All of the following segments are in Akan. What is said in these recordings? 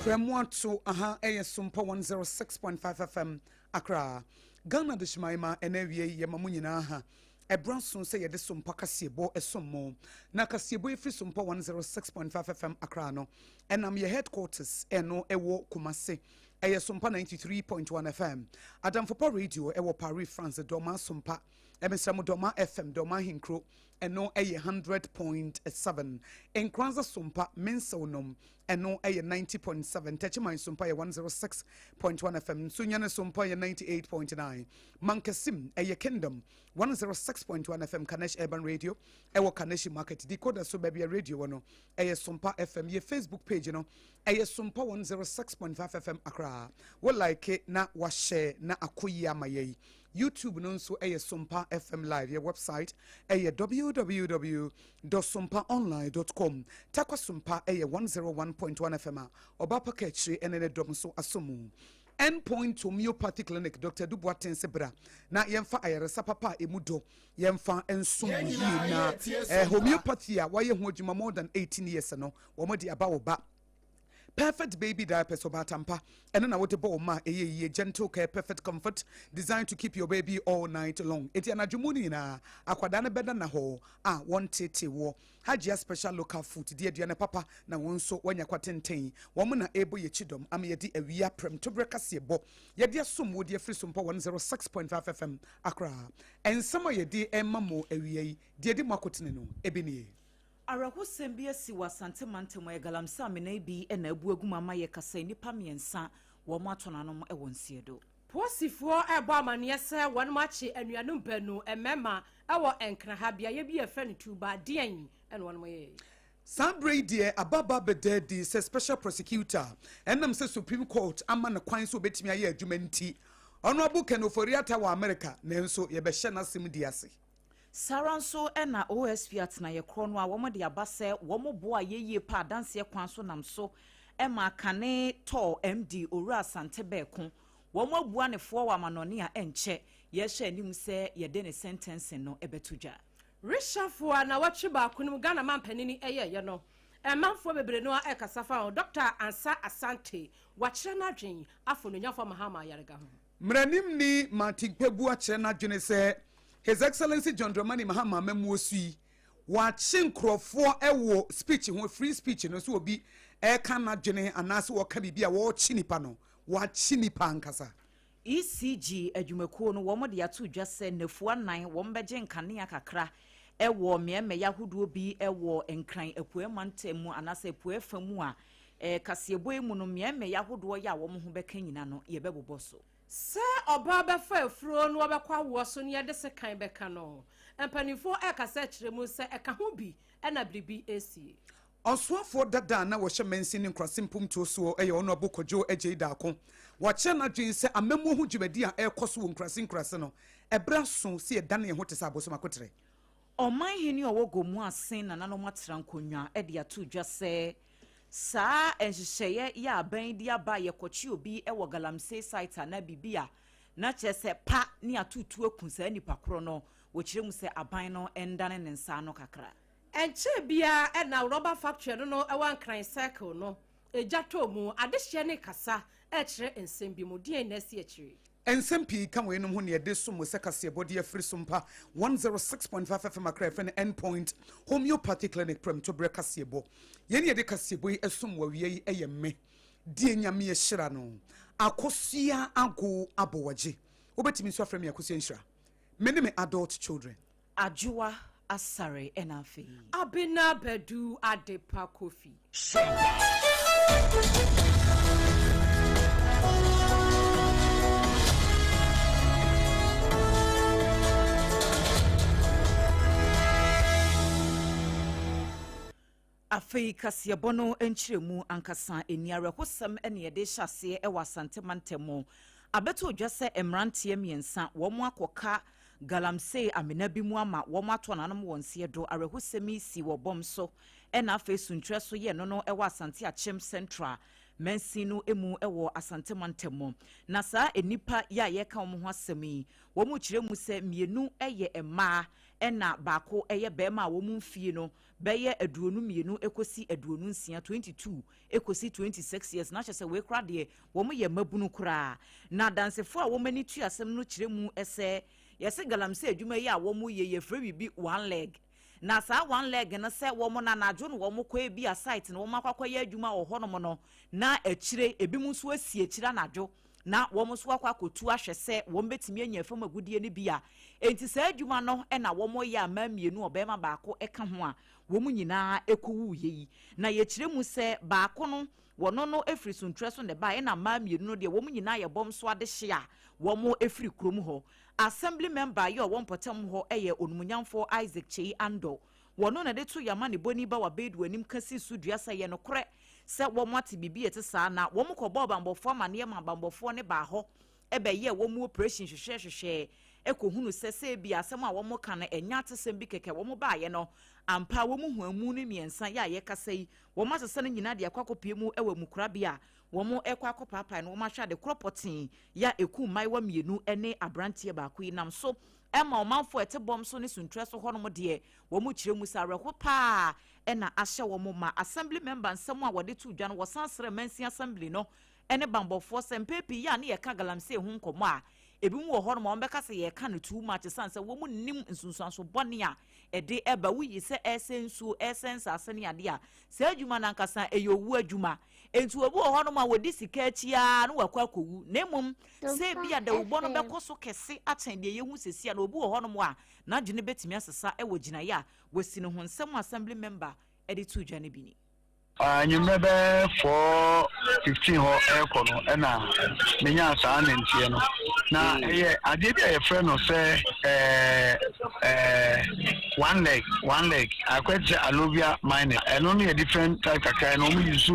Kremwa to SOMPA 106.5 FM Accra. Ghana de Shimaima enewie yemamunyina ha. Ebranson say ye de SOMPA kasiebo esomo. Na kasiebo efri SOMPA 106.5 FM Accra no. Enam ye headquarters eno ewo Kumase. SOMPA 93.1 FM. Adam Fopa Radio ewo Paris France Doma SOMPA. Emesamo Doma FM Doma Hinkro eno 100.7. Enkranza SOMPA Mensonom eno 90.7. Techima SOMPA 106.1 FM. Sunyana SOMPA 98.9. Mankasim Kingdom 106.1 FM Kanesh Urban Radio ewo Kaneshi Market Decoder so baby radio no SOMPA FM ye Facebook page no SOMPA 106.5 FM Accra. Wo like it na wa share na akoyi amaye. YouTube no so SOMPA FM live your website www.sompaonline.com. Takwa SOMPA 101.1 FM oba package enene dom so asomu. Endpoint homeopathic clinic Dr. Duboaten Sebra na yemfa ayaresa papa emudo yemfa ensum na homeopathy a waye ho adwuma more than 18 years no wo modi aba wo ba perfect baby diapers obatampa and na wote bo ma eye gentle care perfect comfort designed to keep your baby all night long eti anadwumuni na akwada na beda na ho wontete wo hajia special local food de na papa na wonso wanya kwatenten wo mu na ebo ye chidom am ye di awia prem to brekase bo ye di asom wo di free SOMPA 106.5 FM Accra en sama ye di emamo awia yi de di makotene no ebenie Arahu sembia si wasante mantemo ya galamsa amena bi ena ebuegu mama ye kasa nipa miensa wo mo atonanom e wonsiedo Posifo ebo amane se won machi anuanum banu emema ewo enkra ha bia ye bi efe ne tuba den en won moye Sambre dear ababa bede di se special prosecutor enam se Supreme Court ama na kwan so betimi aye adwumanti Honorable Kenoforiata wa America nenso ye be hye na sim di ase Saranso ena OSP atna ye krono a womo de abase womo boa yeye pa danse kwan so nam so ema kane to MD Owura Asante Beko womo abua ne fo wa manone a enche ye hye anim se ye de ne sentence no ebetuja Rishafo na wachi ba kunum Ghana mampanini ye no emanfo bebre no e kasafa Dr. Ansa Asante wachire na dwen afo no nyafo mahama yarega ho Mranim ni matikpebu achire na dwen se His Excellency John Dramani Mahama Memuosui watching crofo ewo speech ho free speech no so obi e kan na dwene anase wo ka bibia wo chinipa no wa chinipa ankasa ECG adwumakuo no wo mo de ato dwa se nafu anan wo mbegye nkane akakra ewo meme yahodo bi ewo enkran apue mantemu anase apue famu a kasebo mu no meme yahodo ya wo mo ho beka nyina no ye bebobo so Se oba be fa afuro no obekwa wo so ne de se kan beka no empanifo e kasa kiremu se e ka ho bi e na bribi esi Oswafo dada na wo hye mensin nkrasimpum to so e ye ono abokojo eje daako wo che na dwen se amemu ho dwumadi a e koso wo nkrase no ebra so se e dane ho tesa aboso makotre Oman hini owo gomu asen na nanom atran konwa e de ato dwa se Sa enhyehyeye ya aban di aba ye kochi obi e wo galamsey site na bibia na chese pa ni atutu akunsa nipa kro no wo kiremu se aban no endane ne nsa no kakra enche bia e na rubber factory no e wan kran cycle no ejato mu adehye ne kasa e kire ensem bi mu die na si akire Ensempi kan we no ho ne de so mo sekase body free SOMPA 106.5 FM Accra for endpoint homeopathic clinic prem to break kasebo ye ne de kasebo yi esom wawie eye me die nyame ye hyira no AKOSUA abowaje obetimi so afrem AKOSUA NHYIRA many me adult children ADWOA ASARE ABENA BADU adepa kofi Afei kasiyebono enchiremu ankasa eniare hosam ene yede hyase e wasante mantemo abeto dwase emrantie miensa womo akoka galamsey amena bi mu ama womo atonanom wonse do arehosemi si wo bom so ena afei suntre so ye no no e wasante achem central mensi no emu ewo asante mantemo na saa enipa ya ye ka omo ho asemi wo mu kire mu se mienu eye ema ena baako eye bema wo mu mfie no beye aduonu mienu ekosi aduonu nsia 22 ekosi 26 years na chese we kra de wo mu ye mabunu kra na dansefo a wo mani tu asem no kire mu ese yese galamse adwuma yi a wo mu ye free bibi one leg na saa one leg na se wo mo na najo no wo mo kwa bi a site na wo makwa ye adwuma wo hono no na akire ebi mu so asi akira najo na wo mo so akwa kotu ahwese wo mbetimi anya fam agudie ne bia enti saa adwuma no e na wo mo ye amamienu obema baako eka ho a wo mu nyina ekowu yeyi na ye kire mu se baako no wono no efri suntre so ne ba e na amamienu no de wo mu nyina ye bom so ade hye a wo mo efri krom ho assembly member yo won potem ho eye onumunyamfo Isaac Chei Ando wono na de to yama ne boni ba wa bedu anim kasi sudua sa ye no kore se wo mate bibi ete saa na wo mko bo bambofo ma ne ma bambofo ne ba ho ebe ye wo mu operation hwehwehwehwe ekohunu se bi asem a wo mo kan enya tesem bi keke wo mo ba ye no ampa wo mu huamu ne miensa ya ye kasai wo ma sese ne nyina de akwakopie mu ewa mukura bia wo mo ekwakopapa no wo ma hwa de kropotin ya eku mai wa mienu ene abrantie ba ko inam so ema omanfo ete bom so ne suntre so hono mo de wo mu kire mu sa reko pa ena ahye wo mo ma assembly member nsem a wode tu dwa no wo sansere mansi assembly no ene bambofo sempepi ya ne ye ka galamse hu nkomo a ebi mu wo hono mo mbeka se ye ka no too much sanse wo mu nim nsunsuanso bone a ede eba wuyi se esensu esensa asene ade a se adwuma na nkasa eyowu adwuma entu obu wo hono mo wodi sika achia no wakwa kowu nemum se bia da wo no bekoso kese aten de yehu sesi a no obu wo hono mo a na dwene betimi asesa e wo gina ya wasi no ho nsem assembly member ede tu dwa ne bini anyumebe 415 ho ekono na menya saa na ntie no na ade bia ye friend no say one leg akwete alobia mine eno no different type kaka no mu use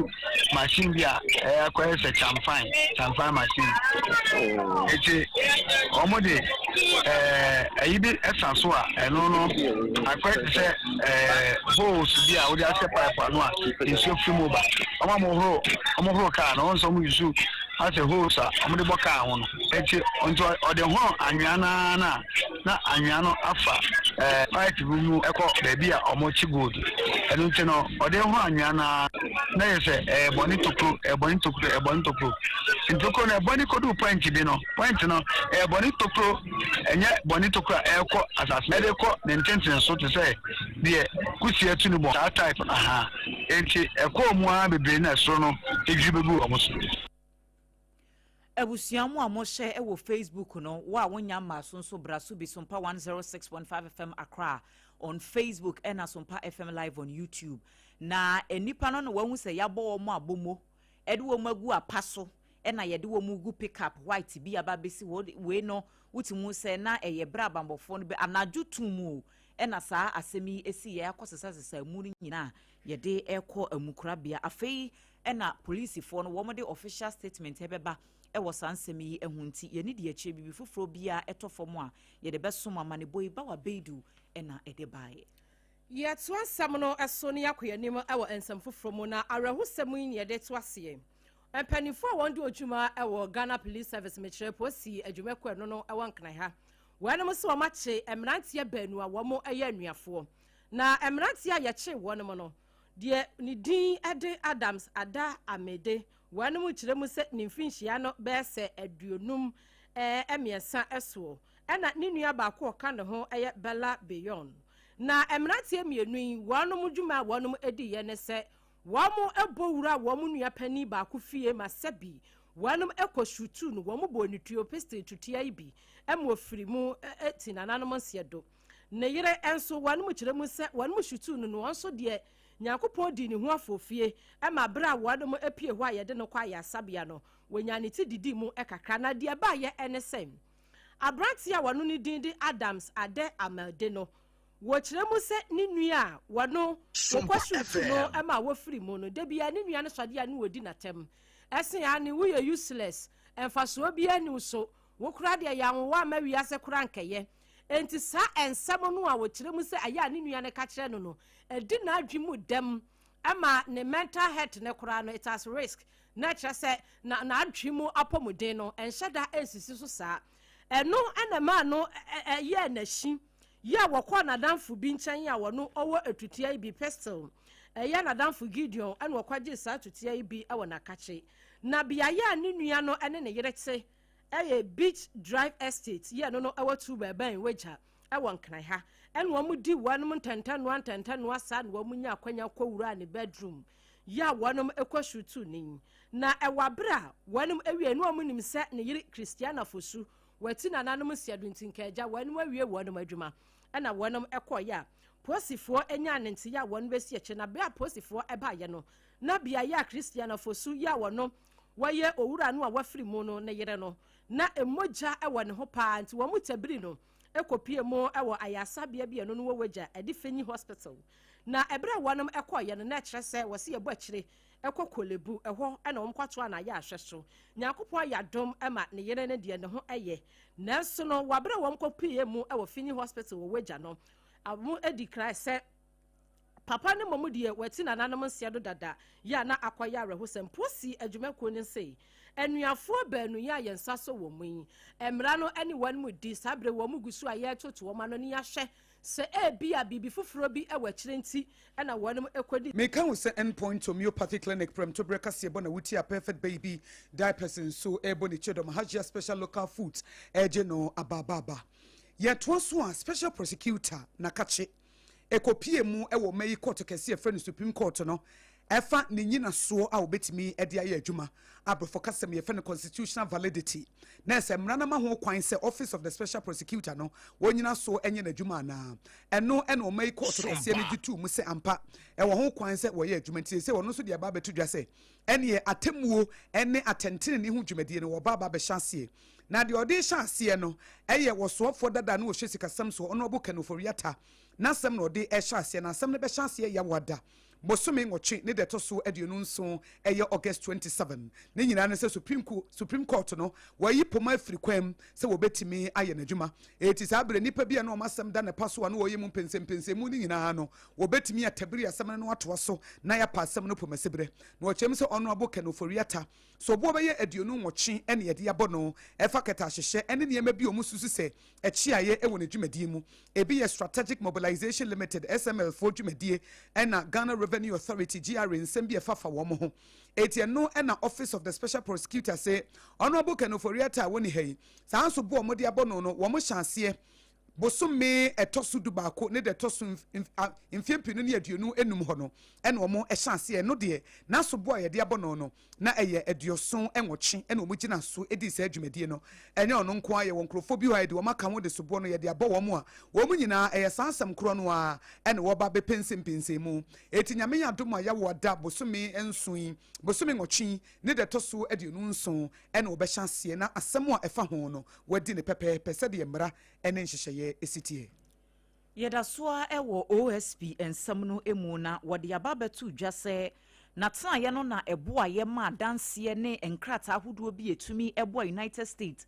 machine bia akwete champagne machine eti omode ayibi esanso a eno no akwete se hose bia wo dia se pipe no a film over. Omo car no so mu use as a horse omo boka ho no eti onto ode ho anwana na anwano afa fight room eko baby a omo chi gold eno nti no ode ho anwana na yese bonitokro intoko na bonikodu point bi no bonitokro enye bonitokro eko asasmede ko ne ntenten so to say de kusi atu ni bo type aha enti eko mu a bebre na so no ejibegu omoso ebusiamu amoshe ewo Facebook no wa wonya masonso brasu bi SOMPA 106.5 FM Accra on Facebook and SOMPA FM live on YouTube na enipa no wahu se yabo mo abomo ede wo magu apaso na yede wo mugu pickup white bi aba besi we no wutimu se na eye bra bambofo no be anaju tumu na saa asemi esi ye akosesa mu nyina yede eko amukura bia afei na police for no wo de official statement ebeba ewo sansemi ehunti ye ni de achi bibi foforo bia etofom a ye de besoma mane boy ba wa beidu na ede bae ye to asam no eso ne yakoyanim ewo ensam foforo mu na arahusam yin ye de to ase empanifo won de odwuma ewo Ghana Police Service mechire posi adwumako no ewo nkran ha wanum se wo mache emrantie banu a wo mo eye anuafo na emrantie a ye che wonum no de ni din ede Adams Ada Amede wanum kire mu se ni mfinhia no be se aduonum emiesa eso na ni nua ba ko ka ne ho eye Bella Beyond na emrantie mienu yi wanum dwuma wanum edi ye ne se wamu ebowura wamu nua pani ba ko fie masabi wanum ekoshutu no wamu bonituo peste tutia ibi emofiri mu etinananom siedo ne yire enso wanum kire mu se wanum shutu no onso de Nyakopon di ni ho afofie ema bra wanum epie ho ayede no kwa ya sabia no wonyane ti didi mu ekakra na de ba ye enesem abrantia wanu ni din di Adams Ade Amelde no wo kire mu se ni nua wano wokwasu no ema wo free mu no de bia ni nua ne sode ya ne wodi natem esen ya ne wo ye useless emfaso bia ni so wo kura de ya wo ama wiase kura nkeye enti sa ensam no a wo kire mu se aya ni nua ne ka kire no no edi na adwemu dem ema ne mental health ne kura no it has risk na kyerɛ sɛ na adwe mu apɔmuden no ɛnhyɛ da ɛnsisi so saa ɛno ɛna ma no ɛyɛ n'ahyi yɛ wɔkɔ nadamfo bi nkyɛn a wɔno ɔwɔ etutua yi bi pestle ɛyɛ nadamfo Gideon ɛna wɔkɔgye saa tutua yi bi ɛwɔ n'akakye na biayɛ a ne nua no ɛne ne yere te ɛyɛ Beach Drive Estate yɛ no ɛwɔ tu bɛbɛn wagya ɛwɔ nkran ha ɛna wɔn di wɔn ntɛntɛnoa saa na wɔn nya akwanya kɔwura ne bedroom yɛ a wɔn ɛkɔ shutu ne na ɛwɔ abere a wɔn awie no wɔn nim sɛ ne yere Christiana Fosu wɔati nananom siadu ntinkagya wɔn awie wɔn adwuma ɛna wɔn ɛkɔ yɛ a posifoɔ anya ne nti yɛ a wɔn bɛsi akyi na bea posifoɔ ɛbaayɛ no na bea yɛ a Christiana Fosu yɛ a wɔn wɔyɛ owura no a wɔafiri mu no ne yere no na emogya ɛwɔ ne ho paa nti wɔn tabiri no ekopie mu ɛwɔ ayasabea bia no wɔ wagya ɛde fenyi hospital na ɛbrɛ wɔnom ɛkɔyɛ no na ɛkyerɛ sɛ wɔsi ɛbɔ akyire ɛkɔ kolebu ɛhɔ ɛna wɔn kɔto ana yɛ ahwɛ so nyakopɔn yɛ adom ɛma ne yere ne deɛ ne ho ɛyɛ nanso no wɔabrɛ wɔn kɔpie mu ɛwɔ fenyi hospital wɔ wagya no amo edi kra sɛ papa ne mɔmu deɛ wɔati nananom nsia do dada yɛ na akɔyɛ awerɛhosɛm posi adwumakuo ne nsɛi enuafoɔ baanu yɛ ayɛnsa so wɔ mu yi emra no ɛne wɔn mu di sabre wɔn mu gusu a yɛtoto wɔn ano ne yɛhwɛ sɛ ebia bibi foforo bi ɛwɔ akyire nti ɛna wɔn mu ekodi meka wo sɛ endpoint homeopathy clinic prem to break asie bɔ na wuti a perfect baby diapers nso ɛbɔ ne kyedom hajia special local foods ɛgye no abababa yɛtoa so a special prosecutor na kache ekopie mu ɛwɔ mayi court kɛse ɛfrɛ no Supreme Court no ɛfa ne nyina soɔ a obetimi ɛde ayɛ adwuma abrofo kasɛm yɛfrɛ no constitutional validity na sɛ mmara na ma ho kwan sɛ office of the special prosecutor no wɔnyina soɔ ɛnyɛ n'adwuma anaa ɛno ɛna ɔmayi court kɛse no gitu mu sɛ ampa ɛwɔ ho kwan sɛ wɔyɛ adwuma nti sɛ wɔno nso de aba abɛto dwa sɛ ɛneɛ atemmuo ɛne atɛntene ne ho dwumadie no wɔba aba bɛhyɛ aseɛ na deɛ ɔde hyɛ aseɛ no ɛyɛ wɔsoɔfoɔ dada no wɔhwɛ sikasɛm so ɔno ɔbɔ kanoforiata na asɛm na ɔde ɛhyɛ aseɛ na asɛm no bɛhyɛ aseɛ yɛ wada bosome ngɔtwe ne de to so aduonu nso ɛyɛ August 27 ne nyinaa ne sɛ Supreme Court no wɔyi poma afiri kwam sɛ wɔbɛtumi ayɛ n'adwuma eti saa bere nipa bi a na ɔmasɛm da ne pa so a no wɔyɛ mu mpensempensemu ne nyinaa no wɔbɛtumi atabiri asɛm no atoa so na yɛ pa asɛm no poma sebre na wɔkyɛm sɛ ɔno abo kanoforiata so bo bɛyɛ aduonu ngɔtwe ɛne yɛde abɔ no ɛfa kɛta ahyehyɛ ɛne nneɛma bi ɔmo susu sɛ ɛkyiaeɛ ɛwɔ ne dwumadie mu ebi yɛ Strategic Mobilization Limited SML for dwumadie ɛna Ghana Revenue Authority GRA nsɛm bi ɛfafa wɔn ho eti no ɛna Office of the Special Prosecutor say Honorable Kanoforiata woni hɛyi saa nso bo ɔmo de abɔ no no wɔn hyɛ aseɛ bosome ɛtɔso du baako ne de ɛtɔso mfiempinu ne aduonu enum hɔ no ɛna ɔmo ɛhyɛ aseɛ no deɛ naso bo a yɛde abɔ no no na ɛyɛ aduoson ɛnwɔtwe ɛna ɔmo gyina so edi saa dwumadie no ɛnyɛ ɔno nko ayɛ wɔn nkurɔfoɔ bi hɔ a yɛde wɔn aka ho de so bo no yɛde abɔ wɔn a wɔn nyinaa ɛyɛ saa asɛm korɔ no a ɛna wɔba bɛpɛnsɛmpɛnsɛm mu eti nyame yɛ adom a yɛwɔ da bosome nson bosome nwɔtwe ne de ɛtɔso aduonu nson ɛna wɔbɛhyɛ aseɛ na asɛm a ɛfa ho no wɔdi ne pɛpɛɛpɛ sɛdeɛ mmara ɛne nhyehyɛeɛ esitie yɛda soa ɛwɔ OSP nsɛm no emu na wɔde aba bɛto dwa sɛ natenaeɛ no na ɛboa yɛ ma adanseɛ ne nkrataa ahodoɔ bi etumi ɛboa United States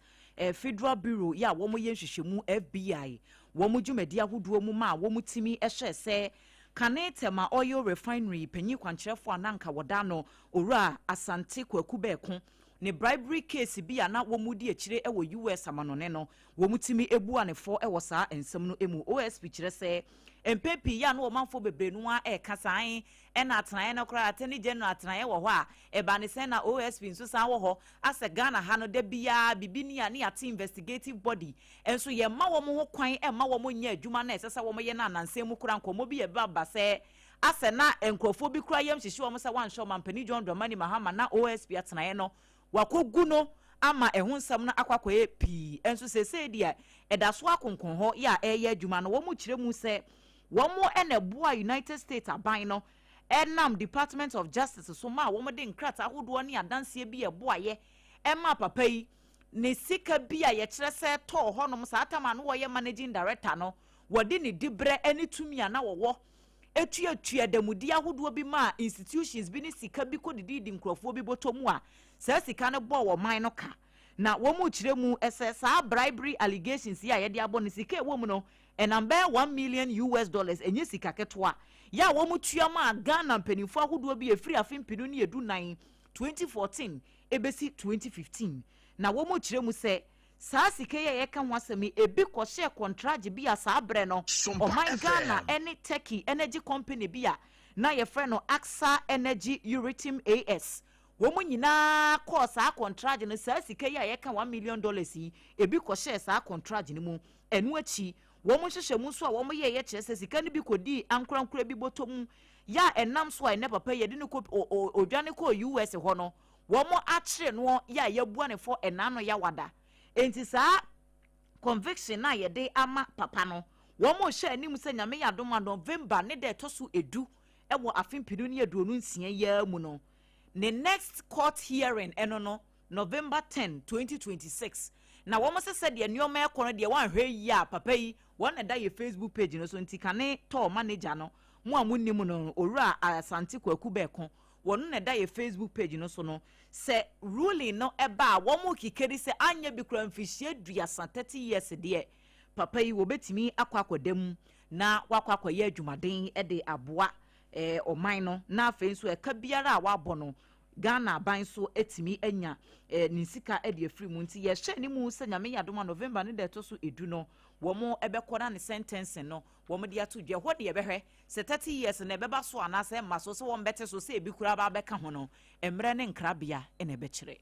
Federal Bureau yɛ a wɔn yɛ nhwehwɛmu FBI wɔn dwumadi ahodoɔ mu ma wɔn timi ɛhyɛ sɛ kane tema oil refinery panyi kwankyerɛfo ananka wɔda no owura asante kwaku bɛɛko ne bribery case bi a na wɔn di akyire ɛwɔ US amanone no wɔn timi ebu anefo ɛwɔ saa nsɛm no emu OSP kyerɛ sɛ MPP ya no ɔmanfo bebre no a ɛka san ɛna atenaeɛ no koraa atene general atenaeɛ wɔ hɔ a ɛba ne sɛ na OSP nso san wɔ hɔ asɛ Ghana ha no da bia bibi ni a ne ate investigative body ɛnso yɛ ma wɔn ho kwan ɛma wɔn nyɛ adwuma na ɛsɛ sɛ wɔn yɛ na nansɛm mu koraa nkɔmɔ bi yɛ ba sɛ asɛ na nkurɔfoɔ bi koraa yɛm hyehyɛ wɔn sɛ wanhyɛ ɔmampani John Dramani Mahama na OSP atenaeɛ no wakogu no ama ɛho nsɛm no akwakoyɛ pii ɛnso sɛsɛ dia ɛda so akonkon hɔ yɛ a ɛyɛ adwuma no wɔn kyerɛ mu sɛ wɔn ɛna boa United States aban no ɛnam Department of Justice so ma wɔn de nkrataa ahodoɔ ne adanseɛ bi ɛboa yɛ ɛma papa yi ne sika bi a yɛkyerɛ sɛ tɔɔ hɔnom saa atama no wɔyɛ managing director no wɔde ne dibrɛ ɛne tumi a na wɔwɔ etuatua damudi ahodoɔ bi ma institutions bi ne sika bi kɔdidi di nkurɔfoɔ bi bɔtɔ mu a saa sika no bɔ wɔ man no ka na wɔn mu kyerɛ mu ɛsɛ saa bribery allegations yi a yɛde abɔ ne sika ɛwɔ mu no ɛnam bɛyɛ $1 million ɛnyɛ sika ketewa yɛ a wɔn mu tua ma Ghana mpanimfoɔ ahodoɔ bi efiri afimpinu ne edunan 2014 ebesi 2015 na wo mo kire mu se saa sika ye ka ho asemi ebi ko share contract bi a saa bre no oman Ghana any Turkey energy company bi a na ye frɛ no AXA Energy Uritim AS wo mo nyina ko saa contract no saa sika ye ka $1 million yi ebi ko share saa contract ni mu enu achi wo mo hyehyɛ mu so a wo mo ye kyerɛ sɛ sika ni bi kodi ankorankora bi botom ya enam so a ne papa ye de ne ko odwane ko US ho no wo mo akyere no ya yabua ne fo enano ya wada enti saa conviction na ye de ama papa no wo mo hye anim sɛ nyame ya doma November ne de toso edu ewo afimpidu ne aduonu nsia ya mu no ne next court hearing eno no November 10 2026 na wo mo se de nneoma ekɔ no de wan hwɛ yi a papa yi won na da ye Facebook page no so nti kane to manager no mo amunnim no owura Asante Kwaku Beko wonu na da ye Facebook page no so no se ruling no eba wo mo kikeri se anya bi kura mfihie duasa 30 years de papa yi wo betimi akwakodam na wakwakoye adwumaden de aboa oman no na afen so eka biara a wabɔ no Ghana ban so etimi anya ninsika de afiri mu nti ye hye ni mu se nyame yadoma November ne de to so edu no wo mo ebekora ne sentence no wo mo de ato dwa ho de ebehwe se 30 years na ebeba so anase maso so wo mbete so se ebi kura ba beka ho no emre ne nkrabia ene ebekire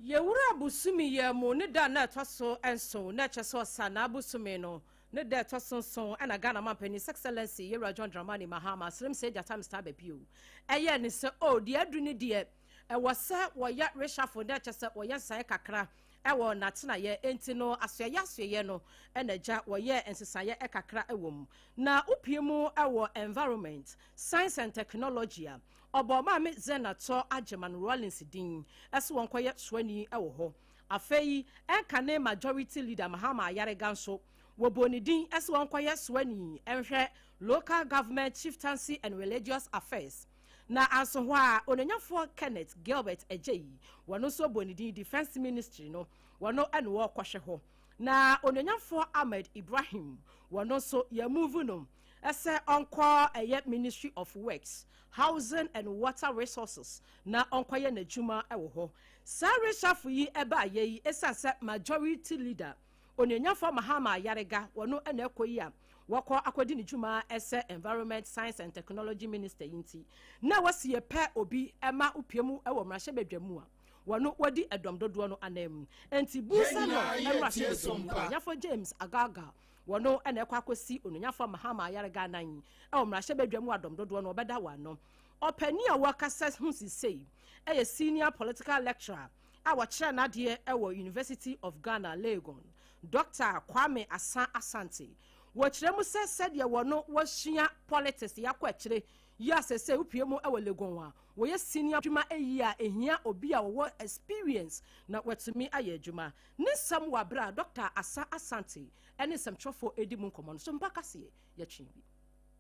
yewura busumi ye mo ne da na to so enso na cheso sana busumi no ne da to so ana Ghana mampani excellency yewura John Dramani Mahama srim se jata mr babio eye ne se o de adu ne de wasa woya reshuffle na chese woya sai kakra ewo natena ye enti no asye no enaja woye ensesaye kakra ewom na upiemu ewo environment science and technology oboma me zenato ageman Rollins din ese wonkoye swani ewo ho afei enkane majority leader Mahama Ayarega nso woboni din ese wonkoye swani enhwe local government chieftaincy and religious affairs na aso ho a onanyafo Kenneth Gilbert Ejeyi wono so bonidi defense ministry no wono ene wo kwhwe ho na onanyafo Ahmed Ibrahim wono so ya move no ese onko eye ministry of works housing and water resources na onko ye na juma ewo ho sa reshuffle yi eba ye esase majority leader onanyafo Mahama Ayarega wono ene ekoyi a wako akwadi ni juma ese environment science and technology minister yinti na wasi ye pe obi ema upiemu ewo mrahye bedwamu a wano wadi edom dodo no anam enti busa no emrahye bedwamu yafo James Agaga wano ene kwa akosi ononyafo Mahama Ayarega nan ewo mrahye bedwamu adom dodo no obeda wano opani a wakasa hu sisei eye senior political lecturer a wachira na de ewo University of Ghana Legon Dr. Kwame Asante wachire mu se de wono wahia politics yakwa chire ya sese upiemu ewo Legon a woye senior dwuma eyi a ehia obi a wo experience na watumi aye adwuma ne sam wabra Dr. Asante ene sam trofo edi mu nkomo so mpaka se ya twinbi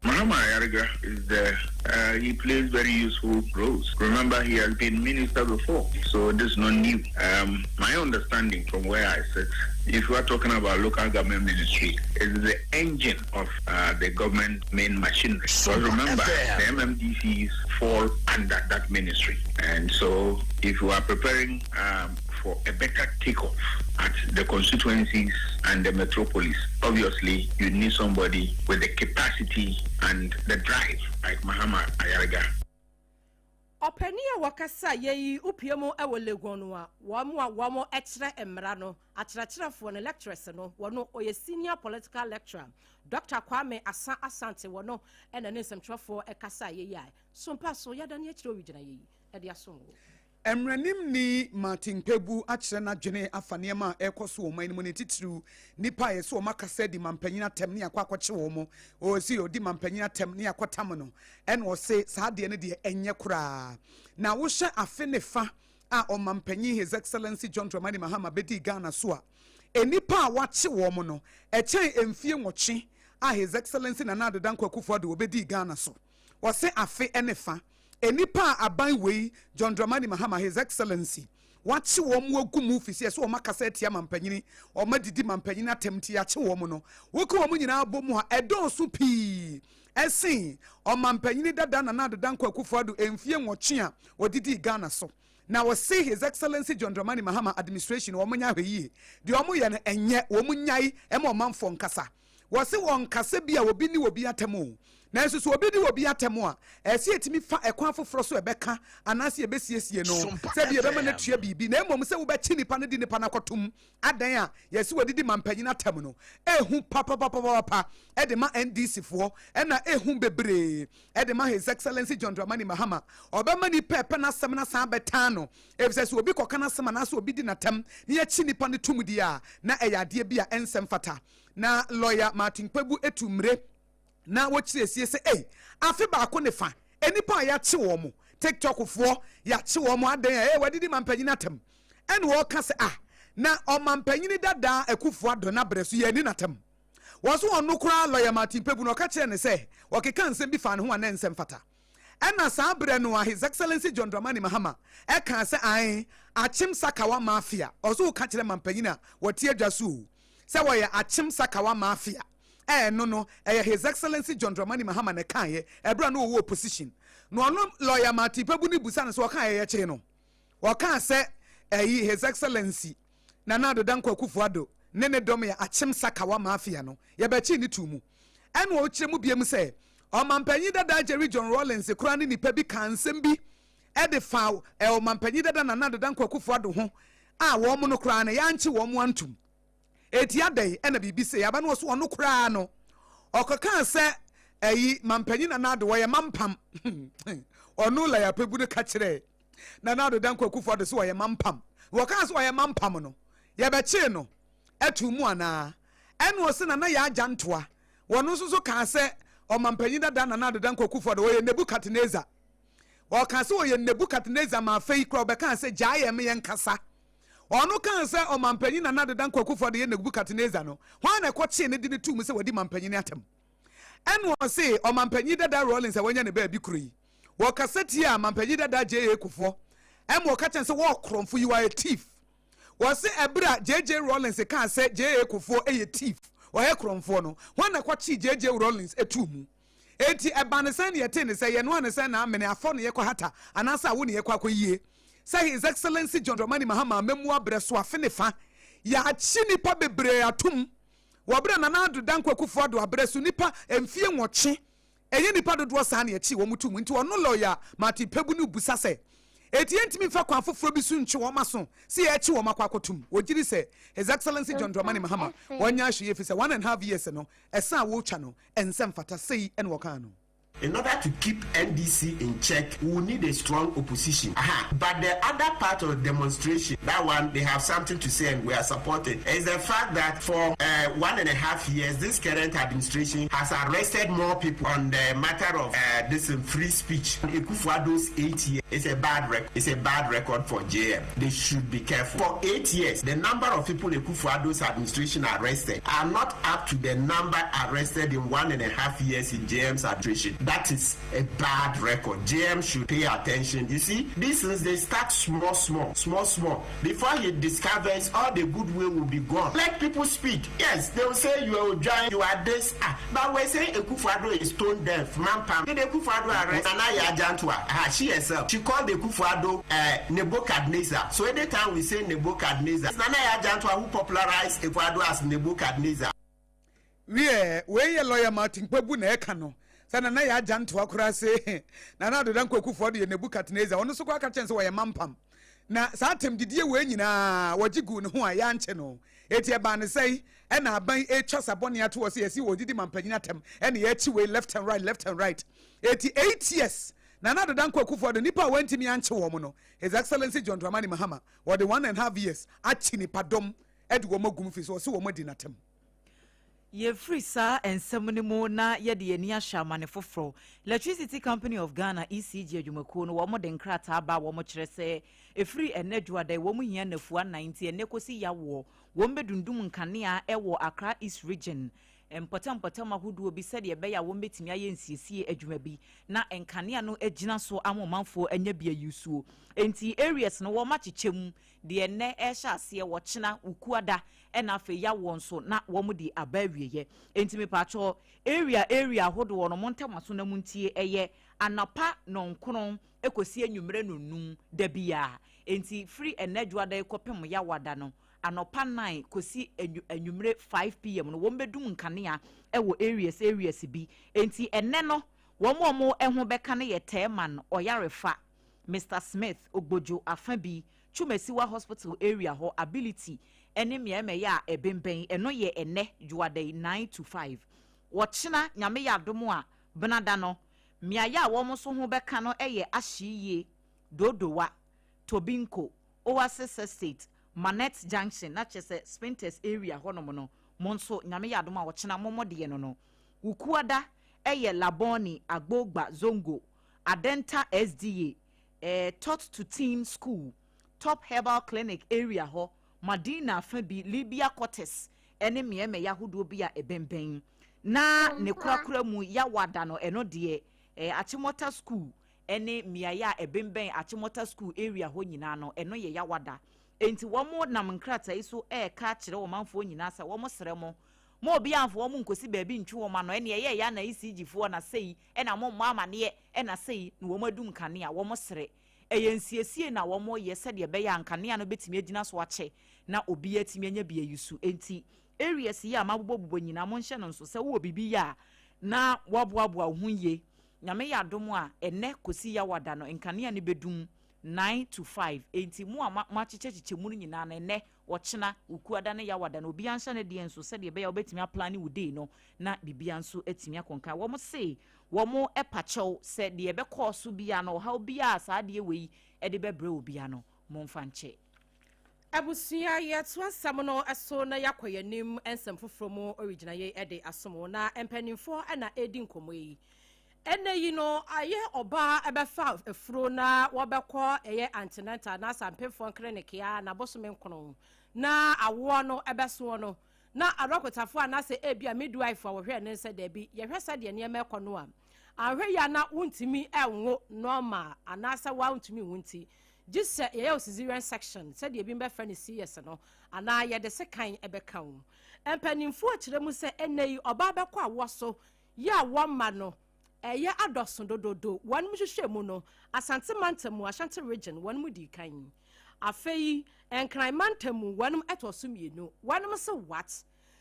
Mahama Ayarega is there. He plays very useful roles. Remember, he has been minister before, so this is not new. My understanding from where I sit, if we are talking about local government ministry, is the engine of the government main machinery. So remember, the MMDCs fall under that ministry. And so if you are preparing for a better takeoff at the constituencies and the metropolis, obviously you need somebody with the capacity and the drive like Mahama Ayarega. Openia wakasa yeyi upiemu ewo Legon wa wamo extra emra no akyerɛkyerɛfo for no lecturers no wono oye senior political lecturer Dr. Kwame Asante wono ena ne nsɛmtwerɛfo ekasa yeyi ai so mpa so yada ne akyerɛ ogyina yeyi ede aso Emranim ni Martin Pebu akyerɛ na dwene afaneema ekoso wo man mu ne titru nipa ye so o makasa di mampanyina tem ne akwakoche wo mo o si odi mampanyina tem ne akotam no ene o se saa de ne de enye kura na wo hye afe ne fa a o mampanyi His Excellency John Dramani Mahama bedi Ghana so a enipa a wache wo mo no ekyɛn emfie nwɔtwe a His Excellency Nana Adedankwa Akufo-Addo obedi Ghana so wo se afe ene fa enipa aban wei John Dramani Mahama His Excellency wachi wom wogu mu ofisi so o makasa atia mampanyini o madidi mampanyini atemti achi wom no woku wom nyina abom ha edonso pii esen o mampanyini dada na Nana Adedankwa Akufo-Addo emfie nwɔtwe a odidi Ghana so na we see His Excellency John Dramani Mahama administration wo munya hweyi de omo ye no enye wo munyai e mo manfo nkasa wo se won kasa bia obi ni obi atemo na nso so obi di obi atemo a ese etimi fa ekwan foforo so ebeka anase ebesiesie no se bia be ma na tua bibi na emom se wo be chi nipa no di nipa na kotum adan a yesi wodidi mampanyina tem no ehu papa e de ma NDC fo e na ehu bebre e de ma His Excellency John Dramani Mahama obema ni pepe na sem na san betan no efise so obi kokana sem na so obi di na tem na ya chi nipa no tum di a na eyade bia ensem fata na lawyer Martin Kpebu etumre na wochiesie se afi ba ko ne fa enipa ya che wo mo TikTok fo ya che wo mo adan wadidi mampanyina tem ene wo ka se na omampanyini dada akufo ado na breso ye ni natem wo so onu kura lawyer Martin Kpebu no ka kire ne se wo keka nsem bi fa ne ho na nsem fata ena sa bre no His Excellency John Dramani Mahama e ka se achim sakawa mafia oso ka kire mampanyina wo tie dwaso se wo ye achim sakawa mafia no His Excellency John Dramani Mahama ne kan ye ebra no wo opposition no lawyer Martin Kpebu ni busa ne so kan ye che no wo kan se His Excellency Nana Danko Akufo-Addo ne dom ya achim sakawa mafia no ye be chi ni tumu ene wo kire mu biem se o mampanyi dada Jerry John Rawlings kura ni nipa bi kan nsem bi e de fa o mampanyi dada Nana Danko Akufo-Addo ho wo mo no kura na ya nchi wo mo antum eti adai ena bibi se yaba no so ono kura no okaka se mampanyi Nana ADWOA ye mampam onu la ya pebu de ka kire Nana Danko Akufo-Addo so ye mampam wo kan so ye mampam no ye be chi no atumu ana ene wo se na ya ajantoa wono so kan se o mampanyi dada Nana Danko Akufo-Addo wo ye Nebukadnezar wo kan se wo ye Nebukadnezar ma fei kro be kan se jaye me nkasa ono kan se o mampanyi Nana Danko Akufo-Addo ye Nebukadnezar no hwan na koche ne di ne tumu se wodi mampanyi ne atem ene wo se o mampanyi dada Rawlings se wonya ne ba bi kuro yi wo kaseti a mampanyi dada JA Kufo wo ka chen se wo kromfo you are a thief wo se ebra JJ Rawlings kan se JA Kufo ye thief wo ye kromfo no hwan na koche JJ Rawlings etumu enti ebanesen ye te ne se ye no anesen na amene afo ne ye kwa hata anasa wo ne ye kwa yie say His Excellency John Dramani Mahama memu abre so afenefa ya chi nipa bebre atum wo bre Nana Danko Akufo-Addo abre so nipa emfie nwoche eye nipa dodo sa na echi wo mutum nti ono lawyer Martin Kpebu ni busa se eti entimi fa kwa foforo bi su nche wo maso se ye echi wo makwa kotum wogiri se His Excellency John Dramani Mahama wonya hwe fi se 1.5 years no esa wo twa no ensem fata sei ene wo kan no. In order to keep NDC in check, we will need a strong opposition. But the other part of the demonstration, that one, they have something to say and we are supported, is the fact that for 1.5 years, this current administration has arrested more people on the matter of this free speech. Akufo-Addo's 8 years is a bad record. It's a bad record for JM. They should be careful. For 8 years, the number of people Akufo-Addo's administration arrested are not up to the number arrested in 1.5 years in JM's administration. That is a bad record. JM should pay attention. You see, these things, they start small. Before he discovers, all the goodwill will be gone. Let people speak. Yes, they will say you are giant, you are this. But we say Akufo-Addo is stone deaf. Mampam. Did Akufo-Addo arrest Nana Ajantua? She herself. She called Akufo-Addo Nebukadnezar. So anytime we say Nebukadnezar, it's Nana Ajantua who popularized Akufo-Addo as Nebukadnezar. We lawyer Martin Kpebu na ekano. Sana na ya ajanto akura se Nana Danko Akufo-Addo ye Nebukadnezar ono so kwa ka chense wo ye mampam na sa atem didie we nyina wajigu ne ho a ya nche no eti e ba ne sei e na aban e twasa bone ato wo se yesi wo didi mampanyina atem e na ye chi we left and right eti 8 years Nana Danko Akufo-Addo nipa wantimi anche wo mo no His Excellency John Dramani Mahama wo de 1.5 years achi nipa dom e de wo magum fi so wo madi natem ye free sa ensem ne mu na ye de ani ahya amane foforo Electricity Company of Ghana ECG adwumakuo no wo mo de nkrata ba wo mo kire se e free enadwa da wo mo hia nafua 90 ene kosi yawo wo mbedundum nkanea e wo Accra East Region Potem ahodoɔ bi sɛ deɛ bɛyɛ wɔn betimi ayɛ nsiesie adwuma bi na nkanea no agina so amomanfo anya bi ayusuo enti areas no wɔn akyekyɛm deɛ nɛ ɛhyɛ aseɛ wɔkyena ukuada ɛna afɛ ya wɔn so na wɔn de aba awieyɛ enti mepatwɔ area ahodoɔ no montamaso na muntie ɛyɛ anapa nonkono ekosi enwumere nonum da bia enti free enedwa da ekopem ya wada no anopa 9 kosi enwumre 5 pm no wombedum nkanea ewo areas bi enti enne no womo eho beka ne ye teman oyarefa Mr. Smith ogbojo afabi Chumesiwa Hospital area ho ability ene mieme ya ebemben eno ye ene juade 9 to 5 wochina nyame ya domo a benada no miaya womo so ho beka no eye ahyiye dodowa Tobinko Oasis Estate Manet Junction na chese Spinters area hono no monso nyame ya domo a wochina momode no ukuada eye Laboni Agbogba Zongo Adenta SDA Taught to Teen School Top Herbal Clinic area ho Madina Fabi Libya Cortes ene mieme yahudo bia ebemben na ne kurakura mu ya wada no eno de Achimota School ene miaya ebemben Achimota School area ho nyina no eno ye ya wada enti womo nam nkrata iso ka kire wo manfo nyina sa womo sere mo obi anfo womo nkosi baabi ntwe wo ma no ene ye ya na ECG fo na sei ena mo amane ena sei na womo adum kane a womo sere eyensie na womo ye se de be ya nkane no betimi agina so ache na obi atimi anya bia yusu enti areas ya mabobo nyina mo nhye no nso se wo bibi ya na waboaboa hunye nyame ya dom a ene kosi ya wada no nkane ne bedum 9 to 5 enti mu a machichechiche mu nyina na ene wochena ukuada ne ya wada no obi anhye ne de nso se de be ya obetimi aplan ne wudi no na bibia nso atimi akonka wo mo se wo mo epachew se de be course bia no ha bia sa de wei e de bebre obia no momfa nche Abusia ye twansam no eso na yakoyanim ensem fofromo original ye ede asomo na empanimfo na edi nkomo yi ene yi no aye oba ebefa efuro na wobekọ eye antenatal na sampefo clinic ya na bosome nkono na awo no ebeso no na arokotafo na se ebia midwife wohwe ne nse da bi ye hwesa de ne emekọ no a ahwe ya na wuntimi enwo normal anasa wa wuntimi wunti just ye o cesarean section said ye bimbe friend CS no ana ye de sekan ebeka wo empanimfo akire mu se enei oba bekọ awo so ya wo ma no eye adoso dododo wanum hwehwe mu no asante mantamu ashanti region wanum di kan afei enkran mantamu wanum etoso mienu wanum se what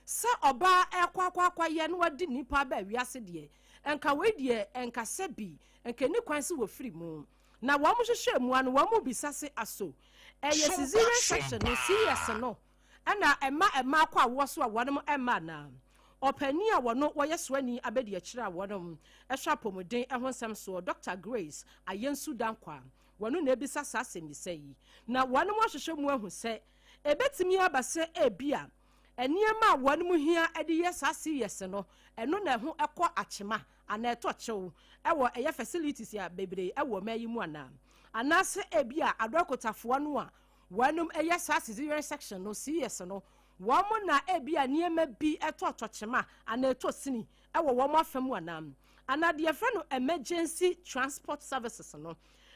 se oba ekwa ye no wadi nipa ba wiase de enka we de enka sebi enka ni kwan se wo free mu na wo mo hwehwe mu anu wo mo bisase aso eye cesarean section no CS no ana ema kwa wo so a wanum ema na opani a wono woyeswani abedi akire a wonom ehwa pomodin ehonsem so Dr. Grace ayensu dankwa wono na ebisa sasemi sei na wonom ahwehwe mu ahu se ebetimi abase ebia eniema wonom hia ede yesase yese no eno na ho ekọ achema ana eto chew ewo eye facilities ya bebre ewo mayi mu ana se ebia adokotafo no a wonom eye sase zero section no CS no womo na ebia niema bi etotochema ana etosini ewo womo afam wanam ana de yefre no emergency transport services no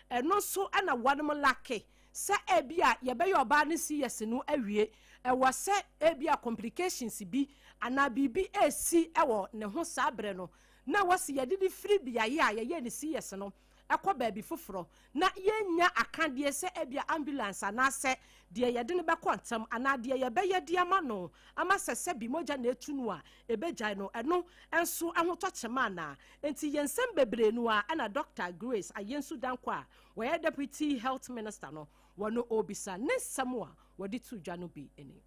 eno so ana wonom lake se ebia yebe yoba ne CS no awie ewo se ebia complications bi ana bibi esi ewo ne ho sabre no na wasi yedidi free bia ye ne CS no ekọ baabi foforo na yenya akande se ebia ambulance ana se de yede ne bekọ ntam ana de ye be ye de ama no ama sese bi moja na etunu a ebegya no eno enso ahoto chema na enti yensem bebre no a ana Dr. Grace ayensu dankwa we deputy health minister no wono obisa ne samwa wodi tu dwa no bi eni.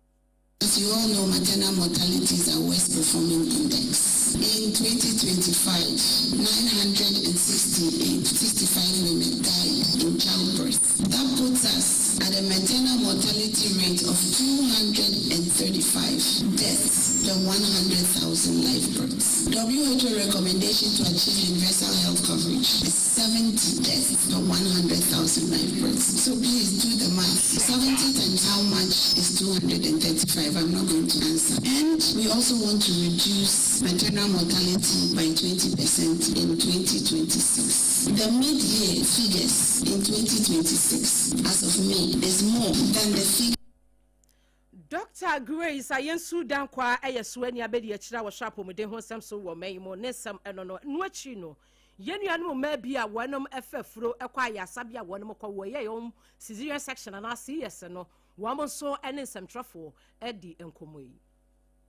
As you all know, maternal mortality is our worst performing index. In 2025, 965 women died in childbirth. That puts us at a maternal mortality rate of 235 deaths per 100,000 live births. WHO recommendation to achieve universal health coverage is 70 deaths per 100,000 live births. So please do the math. 70 times how much is 235? I'm not going to answer. And we also want to reduce maternal mortality by 20% in 2026. The mid-year figures in 2026 as of May is more than the figure. Dr. Grace ayensu dankwa eyeswani abedi akira wo shapo mede ho sam so wo mayimo ne sam eno no nuachi no yenuanu ma bia wonom efafuro ekwa yasabe a wonom kwa wo ye yom cesarean section na CS no wo so ene nsɛmtrafo edi enkomoyi.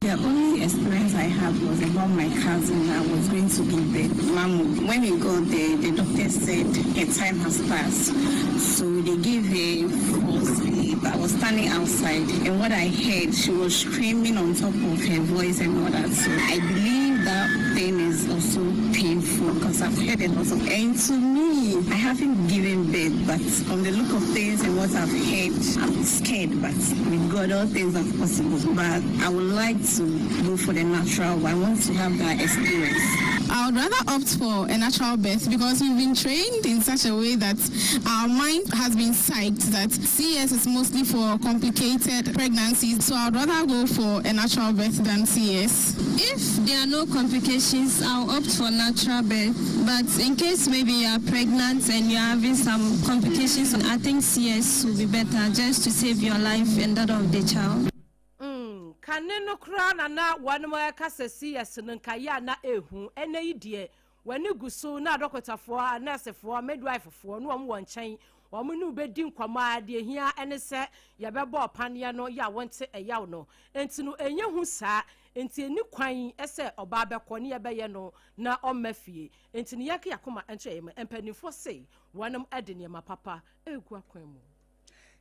The only experience I had was about my cousin that was going to give birth. Mom, when we got there, the doctor said her time has passed. So they gave her false sleep. I was standing outside, and what I heard, she was screaming on top of her voice and all that. So I believe that pain is also painful because I've heard a lot of. And to me, I haven't given birth, but on the look of things and what I've heard, I'm scared. But with God, all things are possible. But I would like to go for the natural. I want to have that experience. I would rather opt for a natural birth because we've been trained in such a way that our mind has been psyched that CS is mostly for complicated pregnancies. So I would rather go for a natural birth than CS. If there are no complications, I'll opt for natural birth. But in case maybe you are pregnant and you're having some complications, I think CS will be better just to save your life and that of the child. Kaneno kra na wanmo akasa CS no nkaya na ehu ene yidie wani guso na dokotafo a nursefo midwifefo no wo nkyɛn wo nu bedi nkwama ade hia ene se ye bebo panea no ya wonte eyaw no enti no enye hu saa enti eni kwan ese oba beko ne ye beye no na omafie enti ne yake yakoma enche em empanifo sei wanam ade ne ma papa egu akwan mu.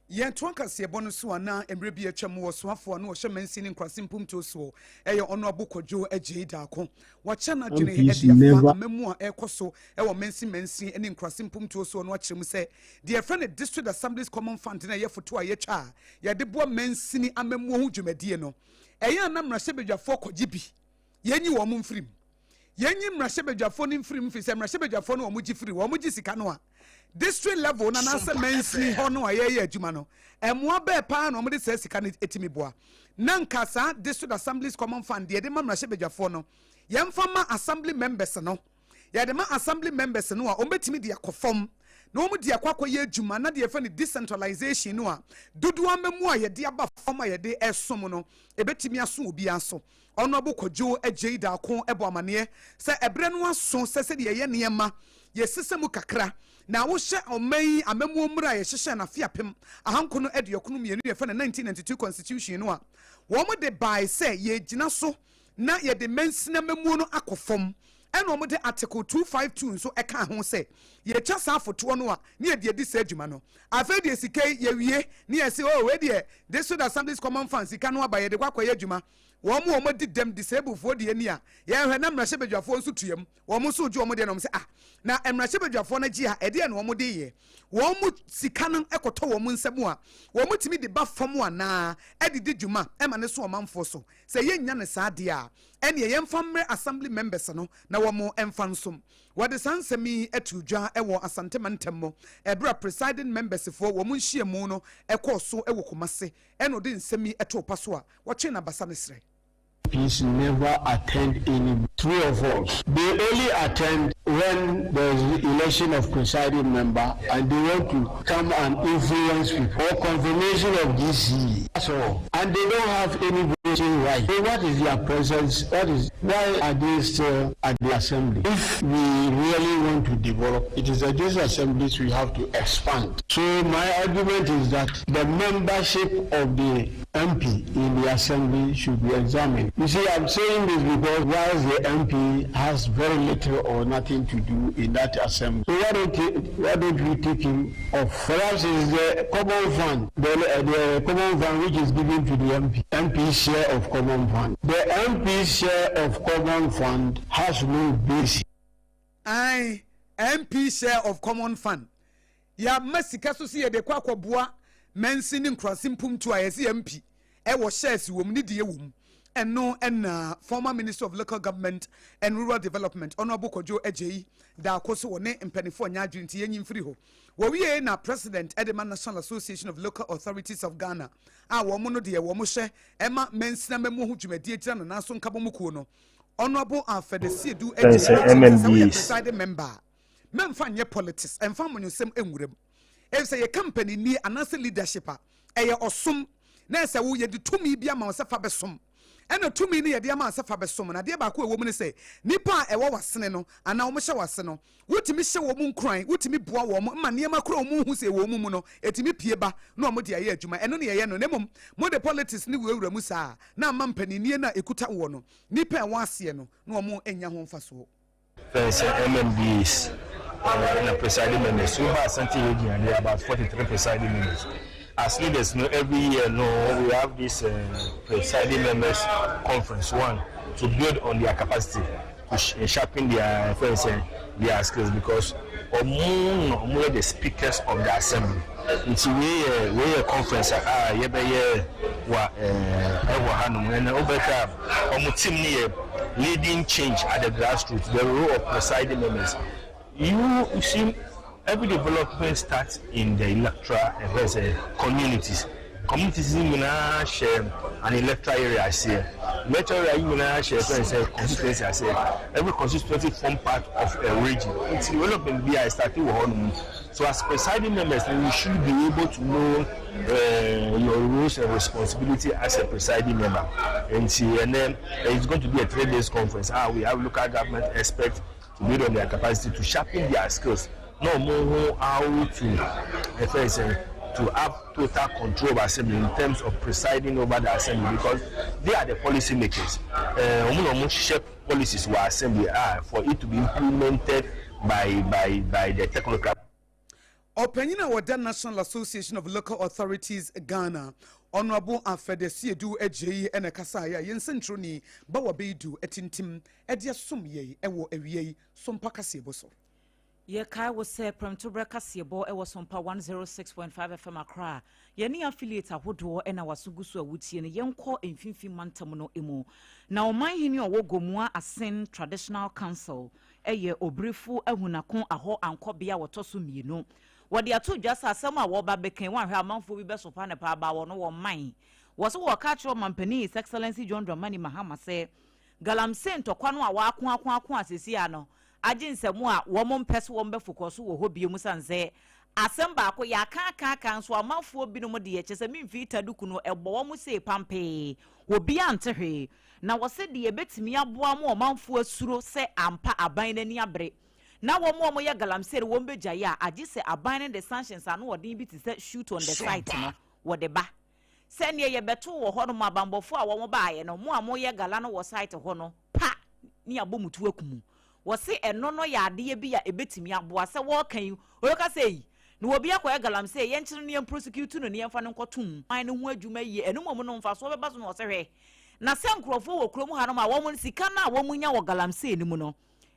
Yen twanka se bono so ana emre bi atwam wo so afo no hye mansini nkrasimpum to so eye ono abokodwo agye daako wacha na dwene e dia fa amemu a ekoso e wo mansi ene nkrasimpum to so no akyerem se de friend district assemblies common fund na ye foto a ye twa ye de bo mansini amemu ho dwumadie no eye anamra hyebedwafo kogibi yenyi wo mo mfirim yenyi mra hyebedwafo ni mfirim fi se mra hyebedwafo no wo mo gifiri wo mo gisika no a district level na nasa mensi hono ayeye adwuma no emwa be pa no mo de se sika etimi boa na nkasa district assemblies common fund de mamra hyebedwafo no yemfa ma assembly members no ye de ma assembly members no a ombetimi de akofom na omo de akwakoye adwuma na de fa ni decentralization no a dodo amemu a ye de aba fom a ye de esom no ebetimi aso obi aso ono abokodwo agye da ko ebo amane se ebre no aso se de ye niema ye sesemu kakra na wo hye oman amemu mra ye hyehye na fiapem ahanko no ediyokunu mienu ye fa na 1992 constitution no a wo mo de by say ye gina so na ye de mensina memu no akofom eno mo de article 252 so eka ho say ye twa sa foto no a ne ye de di sa adwuma no afa de sikai ye wie ne ye say oh we de this so the assemblies common fund sika no aba ye de kwakoye adwuma wo mo di dem disabled for de ani a ye hwe na mra hyebedwafo nso tuam wo mo so ju wo de no say ah na mra hyebedwafo na gi ha e de na wo mo de ye wo mo sika no ekoto wo mo nsemu a wo mo timi de ba fam a na e de dwuma e ma ne so omanfo so say ye nya ne sa de a ene ye mfamre assembly members no na wo mo emfa nsom what the sansemi etudwa e wo asantemantemmo ebra presiding members for wo mo nhie mu no ekoso e wo komase eno de nsemi eto paso a wo che na basa ne sre. Please never attend any. Three of us. They only attend when there is the election of presiding member and they want to come and influence people or confirmation of DC. That's all. And they don't have any voting right. So what is their presence? Why are they still at the assembly? If we really want to develop, it is at these assemblies we have to expand. So my argument is that the membership of the MP in the assembly should be examined. You see, I'm saying this because whilst the MP has very little or nothing to do in that assembly, so why don't we take him off? Perhaps it's the common fund, the common fund which is given to the MP, MP's share of common fund. The MP's share of common fund has no basis. Aye, MP share of common fund. Ya masika so se de kwa kwabua mensi ni nkrasimpum to ayesi MP e wo shares wo mni de wo eno and former Minister of Local Government and Rural Development Honorable Kojo Ejeyi da akoso woni mpanifo nya adwinti yenyi mfiri ho wo wie na President Edema National Association of Local Authorities of Ghana a wo mo no de wo mo hye ema mensina memu ho dwumadie tira na so nkabo mukuo no Honorable Afedesi Edu Ejeyi presiding member memfa nye politics emfa monyosem enwurem e say ye company ni anase leadership a eye osom na se wo ye de tumi bia ma wo se fa besom ɛna tumi ne yɛde ama asafa bɛsom na deɛ baako ɛwɔ mu ne sɛ nipa a ɛwɔ wasene no ana wɔn hyɛ wase no wotumi hyɛ wɔn mu nkran wotumi boa wɔn ma nneɛma kora wɔn hu sɛ wɔn mu no etumi pie ba na wɔn de ayɛ adwuma ɛno ne yɛyɛ no ne mom mo de politics ne wurawura mu saa na ama mpanyinie na ekuta wɔ no nipa a wɔn aseɛ no na wɔn enya ho mfasoɔ. First MMBs and a presiding members. So far, Santi Region, there are about 43 presiding members. As leaders, every year, we have this presiding members conference, one, to build on their capacity, to sharpen their skills, because more the speakers of the assembly. It's we a conference, leading change at the grassroots, the role of presiding members. You see, every development starts in the electoral communities. Communities in share an electoral area. I say, electoral area share constituency. I say, every constituency form part of a region. It's development be starting with. So as presiding members, you should be able to know your roles and responsibility as a presiding member. And then it's going to be a 3 days conference. We have local government experts to build on their capacity to sharpen their skills. No more how to have total control of assembly in terms of presiding over the assembly, because they are the policy makers. Policies were assembly for it to be implemented by the technical. Opinion of the National Association of Local Authorities Ghana, Honorable Afedesi Edu Eji and Kasaya Yensentroni, Bawabedu etintim Edia Sumye Ewo Ewie Sompa Kasieboso. Ye kai was say Premtobra Kasiebo Ewo Sompa 106.5 FM Accra. Yeni affiliate ahodoɔ ɛna wasugusu awutie ne yenko emfimfi mantamuno emu. Na ɔman hini ɔwɔ Gomua Asen Traditional Council ɛyɛ obrifu ehunako aho ankɔbea wɔtɔso mienu. What the two just as some of what became one manful be best upon a power or no one mine. Was what catch your mampany, His Excellency John Dramani Mahama say, Galam sent to Quanwa Wakwa Siciano. I didn't say more woman pest wombe for Cosu who be musan say, Assemba ya can so a mouthful binomodi, a mean vita dukuno, a bomu say pampe, will be ante he. Now was said the abet me a boamo mouthful suro say ampa a bind any abre. Now one more moya galam said wombe jaya I just say abandoning the sanctions and what DB to set shoot on the site no what the ba send ye beto or hono mabambo for a woman buy no more moya galano was site hono pa near bomutuakumu was say and no ya dear be a bit me up was a walk can you or can say no will be a galam say yenchinian prosecute no near fan cotum I know where you may and no moment for so bason was a ray na sem crofo kromu hanoma woman sikana womunya wa galam say no muno.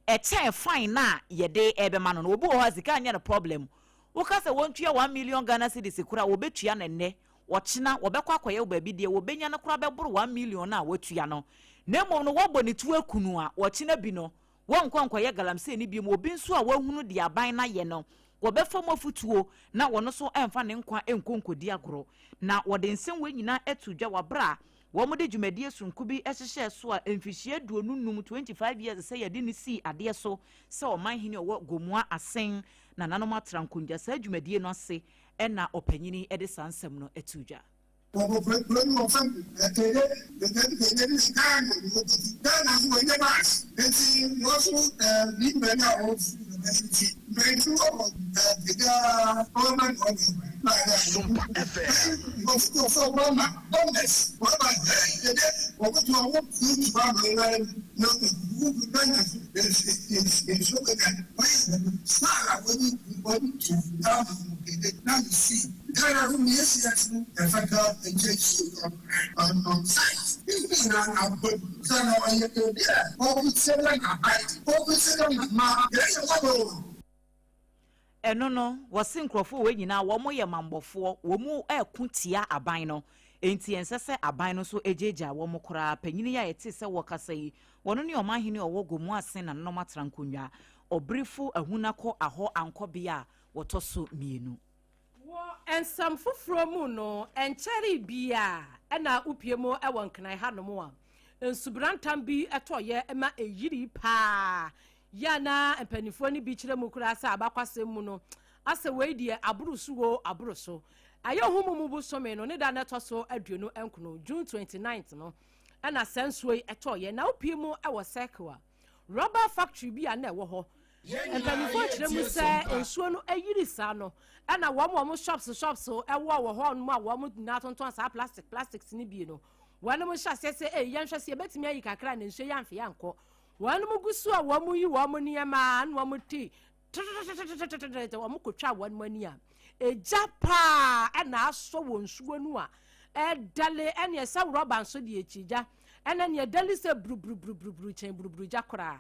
A chair fine na ye day ebe man no obu has the problem. Woka se won tua 1 million Ghana cedis kura wo betua na ne wochina wo bekwa kwaye wo baabi de wo benya na kura beboro 1 million na wotua no. Nemo no wo boni tu akunu a wochina bi no. Won kwankwaye galamse ni bi mo obi nso a wahunu de aban na ye no. Wo befo mafutuo na wono so emfa ne nkwa enkonkodi agoro. Na wo de nsem we nyina etudwa wabra. Womode dwumadie sunkubi ehye so a emfihie duonu num 25 years say ye de si ade so se oman hini owo Gomua Asen na nanoma trankunja sa dwumadie no ase na opanyini e de sansem no etudwa. Eno no wase nkrofo we nyina wo mo ye mambofo wo mu ekutia aban no enti ensese aban no so ejeja wo mo kora panyini ya yete se wo kasa yi wono ne omahini owo Gomua Asen na no matrankonwa obrifu ahunako aho ankobia wotoso mienu wo ensam foforo mu no encheri bia na upiemo e wonkan ha no mo a ensubrantam bi etoye ema eyiri pa yana empanifo ni bi kire mu kura sa abakwasem mu no ase we die aburuso ayo humu mu bu some no ne da na toso aduonu enkono June 29th no ana senso yi etoye na opie mu e wo circle rubber factory bi ana e wo ho empanifo kire mu se ensuo no ayiri sa no ana wo shops e wo ho no ma wo na tonton sa plastics ni bi no wan mo hya se yan hwese betimi ayi kakra na ensuo yan fe yanko wan mo gusu a wo yi wo mo niema an wo mo ti wo mo kotwa wan mo ani a eja pa ana aso wo nsuo no a dale ene esa rubber nso de ekija ene ne dale se bru chen bru jakora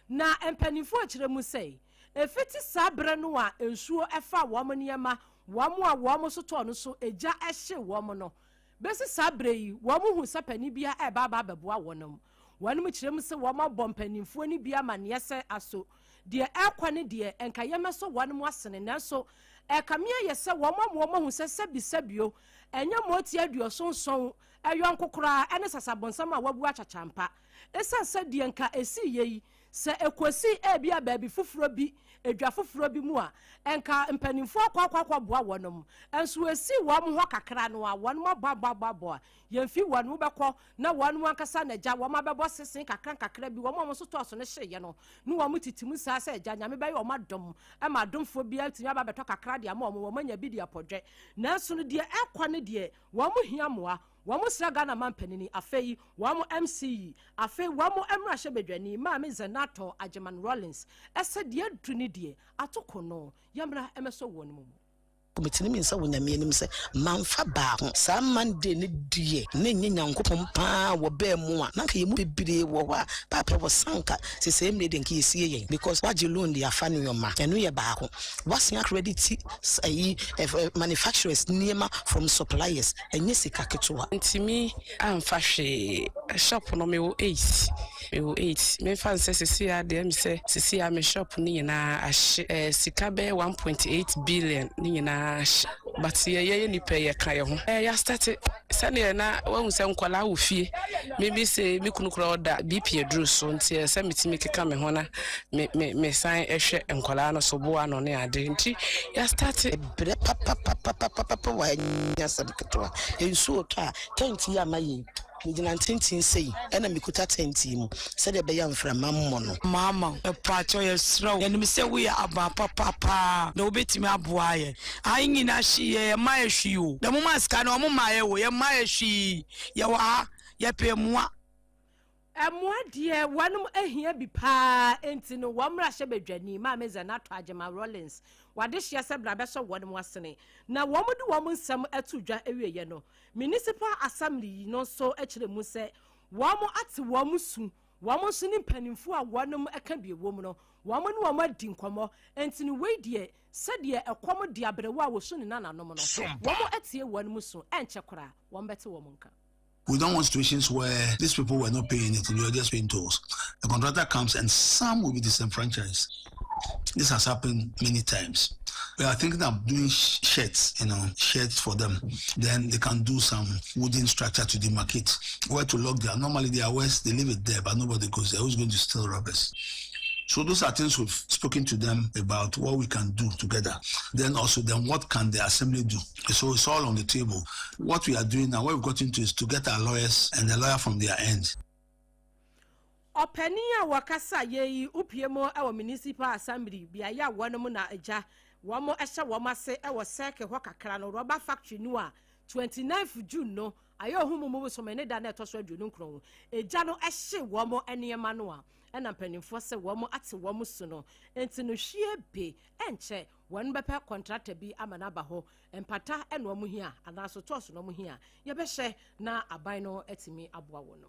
na empanifo akire mu sei efiti sabre no a ensuo efa wo mo niema wo mo so to no so eja ehye wo mo no besi sabre yi wo mo hu sapani bia e ba beboa wonom wanum kire mu se wo mo bompanifo ni bia ma ne yese aso de ekwane de enkayeme so wonom asene nanso ekamia yese wo mo hu se sabisabio enya moti aduosonson eyon kokora ene sasabonsam a wabu achachampa esanse de enka esi yeyi se ekosi bia baabi fufuro bi edwa fufuro bi mu a enka mpanimfo akwa boa wonom enso esi wo mo ho kakra no a wonom ababo yemfi wonom bekọ na wonom ankasa na ja wo mabebo sesen kakra bi wo mo so to so ne hyeye no no wo mo titimu sa sa ja nyame be yo madom e madomfo bi atimi aba beto kakra de ama wo manya bi de apodwe nanso no de ekwa ne de wo mo hia moa wamo sraga na mampanini afei wamo MC afei wamo emrahye bedwani maame Zenato Ajeman Rollins ese de aduni de atokono yamra emeso wonmu komitini mi nsa wonyame anim se manfa ba ho sa man de ne die ne nyanyankopom pa wo ba mu a nanka yemu bebire wo wa papa wo sanka se se emre de nka yesie yen because waje loan de afa no yoma eno ye ba ho wasia credit manufacturers niema from suppliers enye sika ketewa ntimi amfa hwe shop no me wo 8 me fan se ya de me se ya me shop ni na ahye sika be 1.8 billion ni na but ye ni pay ye kan ye ho ya start sane na wa se nkwala wo fie maybe say me kunu kura order bp edru so nti se metimi keka me ho na me san ehwe nkwala no so bo ano ne ade nti ya start bre papa wa nya sabiketo ensu oka tent ya mayi Nijina tintin sei ena mikuta tenti mu se de be ya mfra mammo no mama pacho ye sro ya ni se we aba papa na obetimi aboa ye ayi na hye ye ma ehwi o da mo maska na mo ma ye wo ye ma ehwi ye wa ye pe mua de wanum ahia bi pa enti no wamra hye bedwani maame Zenato Ajeman Rollins wade hye se bra be so wonum asene na womudu wom nsam atudwa ewiye no municipal assembly no so akire mu se womu ate womu su womu su ni mpanimfo a wonum aka bi wom no womu no womu adi nkomo enti no we de se de ekom de abrewo a wo su ni nananom no womu atie wonum su enche kora wom bete wom nka. We don't want situations where these people were not paying it and we are just paying tolls. The contractor comes and some will be disenfranchised. This has happened many times. We are thinking of doing sheds for them. Then they can do some wooden structure to demarcate where to lock there. Normally they are west, they leave it there, but nobody goes there. Who's going to steal rubbers? So those are things we've spoken to them about what we can do together. Then what can the assembly do? So it's all on the table. What we are doing now, what we've got into is to get our lawyers and the lawyer from their end. Openia wakasa ye upiemo our municipal assembly biaya wanomu na eja wamo esha wamase ewo seke ho kakra no rubber factory no a 29th June no ayo humu mu so mene da na etoso adwunu nkron eja no ehye wamo enema no a ena mpanimfo se wamo ate wamo su no enti no hwie be enche won bepe contractor bi amana ba ho empata eno mu hia anaso toso no mu hia ye be hye na aban no etimi aboa wo no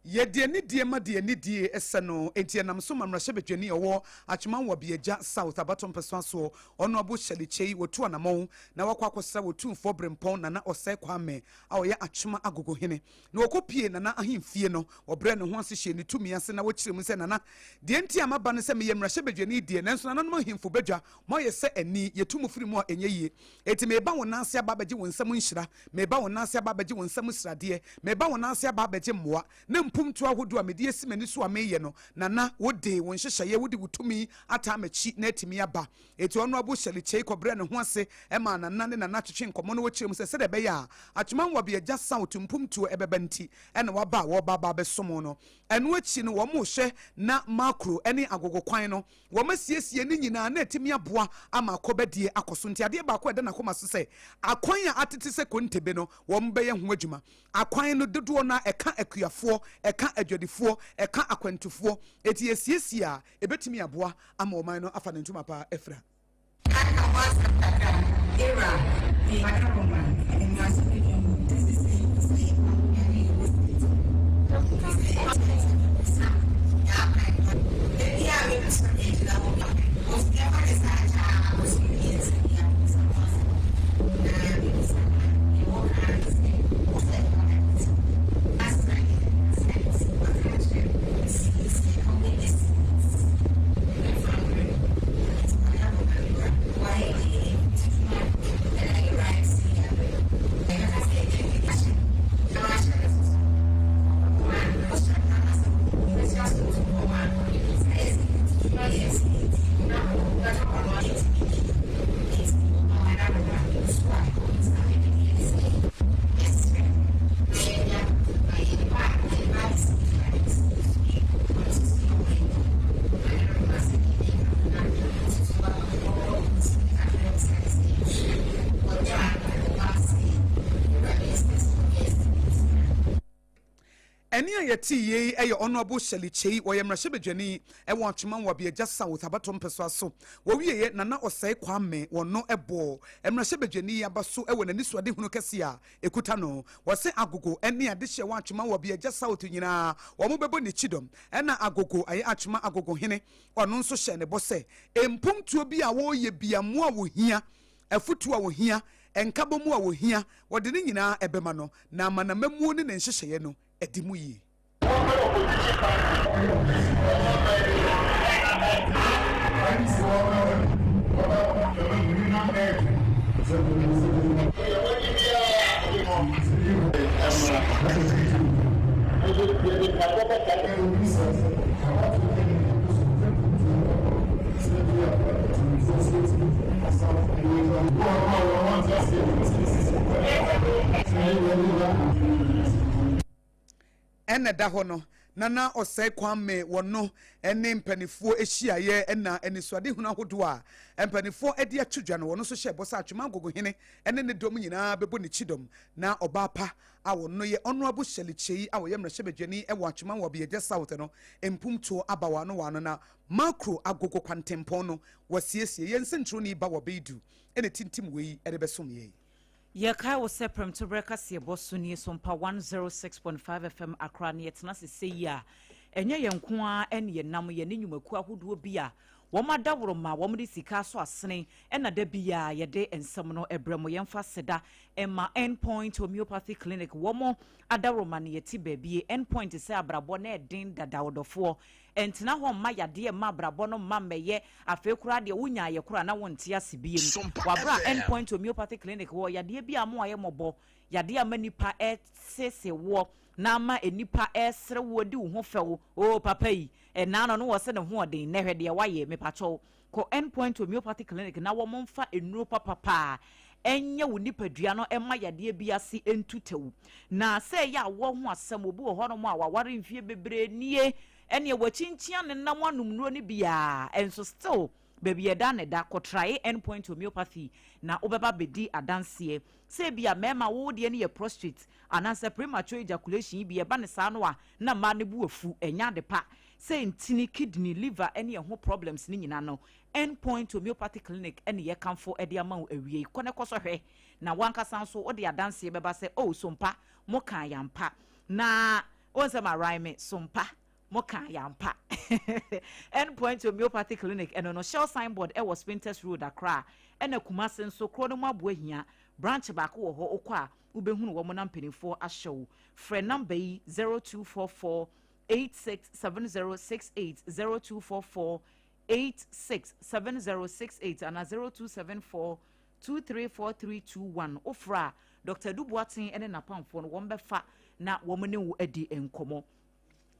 ye die ni die ma die ni die esano enti nam so mamra hye betwani owo atweman wo bieja south abatom peso so ono abo hyele chei wotu anamon na wakwa akosa wotu mfo brempon na osai kwame a oya atwema agogo hene na okopie na ahemfie no obre ne ho ase hye ni tumi ase na wokire mu se na die enti amaba no se me yemra hye betwani die nanso na no ahemfo bedwa mo ye se ani yetu mu firi mu enye yie enti me ba wona ase ababaje wonsam nhira me ba wona ase ababaje wonsam srade me ba wona ase ababaje mmoa na mpumtu ahodo a mede esi mani so ameye no nana wode won hyehyeye wode wutumi ata amachi na atimi aba eti ono abo hyele chei kobre ne ho ase e ma nana ne nana twetwe nkomo no wachire mu se de be ya atweman wo be agya sound mpumtu ebebenti e na waba wo baba besomo no eno achi no wo mo hwe na macro ene agogo kwan no wo masiesie ne nyina na atimi aboa ama akobadie akoso nti ade ba ko de na koma so se akwan a atete se kontebe no wo mbeye ho adwuma akwan no dodo na eka akuafo eka adwadifo eka akwantufo eti esiesie a ebetimi aboa ama oman no afa ne ntuma pa efra eni ayeti ye eye honorable Shelichei wo yemrahye bedwani e won atweman wo be agya South abatom peso aso wo wieye nana osai kwame wono ebo emrahye bedwani abaso e wonani suade hunu kese a ekuta no wo se agogo eni ade hye won atweman wo be agya South nyina wo mo bebo ne chidom ena agogo aye atwema agogo hene ono nso hye ne bose empumtuo bi a wo ye bia mo a wo hia afutu a wo hia enkabo mu a wo hia wo de ne nyina ebema no na manamamu ne nhyehyeye no edimu yi ene da hono nana osai kwame wono ene mpanifuo ehyiaye ena enisuade hunu ahodo a mpanifuo edi atwudwa no wono so hye bosa atwema gogo hene ene ne dom nyina bebo ne chidom na obapa a wono ye honorable Shelichei a woye mrahye bedwani e wo atwema wo be agya South no empumtuo abawa no wano na macro agogo kwantempon no wasiesie yensentro ni ba wo beidu ene tintim wei ede besom ye Yaka was separate to breakfast your boss soon SOMPA 106.5 FM Accra near Tennessee. Enya yenkwa ene ye nam ye ne nnwumaku ahodo bia wo ma dawro ma wo mde sika so asene ena da bia ye de ensem no ebremo yemfa seda ema endpoint homeopathy clinic wo mo adawro ma ne yeti baabie endpoint se abrabo na edin dadawodofo entina ho ma yade ma abrabo no ma meye afekura de wonya ye kura na wonte asibie wabra endpoint homeopathy clinic wo yade bia mo aye mobo yade amanipa sese wo na ma enipa esre wodi wo ho fewo o papa yi enano no wose ne ho odin na hwede waye me pacho ko endpoint homeopathy clinic na wo momfa enuro papa enye wo nipadua no ema yade bia si entutewu na se ya wo ho asem obi wo hono mo a waware mfie bebre nie ene wachinchia ne nam anum nuro ne bia enso still baby eda ne da ko try endpoint homeopathy na obeba bedi adanse se bia mema wo de ne ye prostate ananse premature ejaculation bia ba ne sa no a na ma ne bu afu enya de pa se ntini kidney liver ene ho problems ni nyina no endpoint homeopathy clinic ene ye kamfo ede ama awie kone koso hwe na wankasa nso ode adanse beba se oh sompa mo kan yampa na onse ma rhyme sompa moka yampa endpoint homeopathy clinic eno no shell signboard e was Spinters Road Accra ena Kumasi nso kro no mabo ahia branch back wo ho okwa ubehunu wo mo na mpenifo ahyew frɛ number yi 0244 867068 0244 867068 and 0274 234321 ofra Dr. Dubuatin ene napamfo no wo mbefa na wo mo ne wo adi enkomo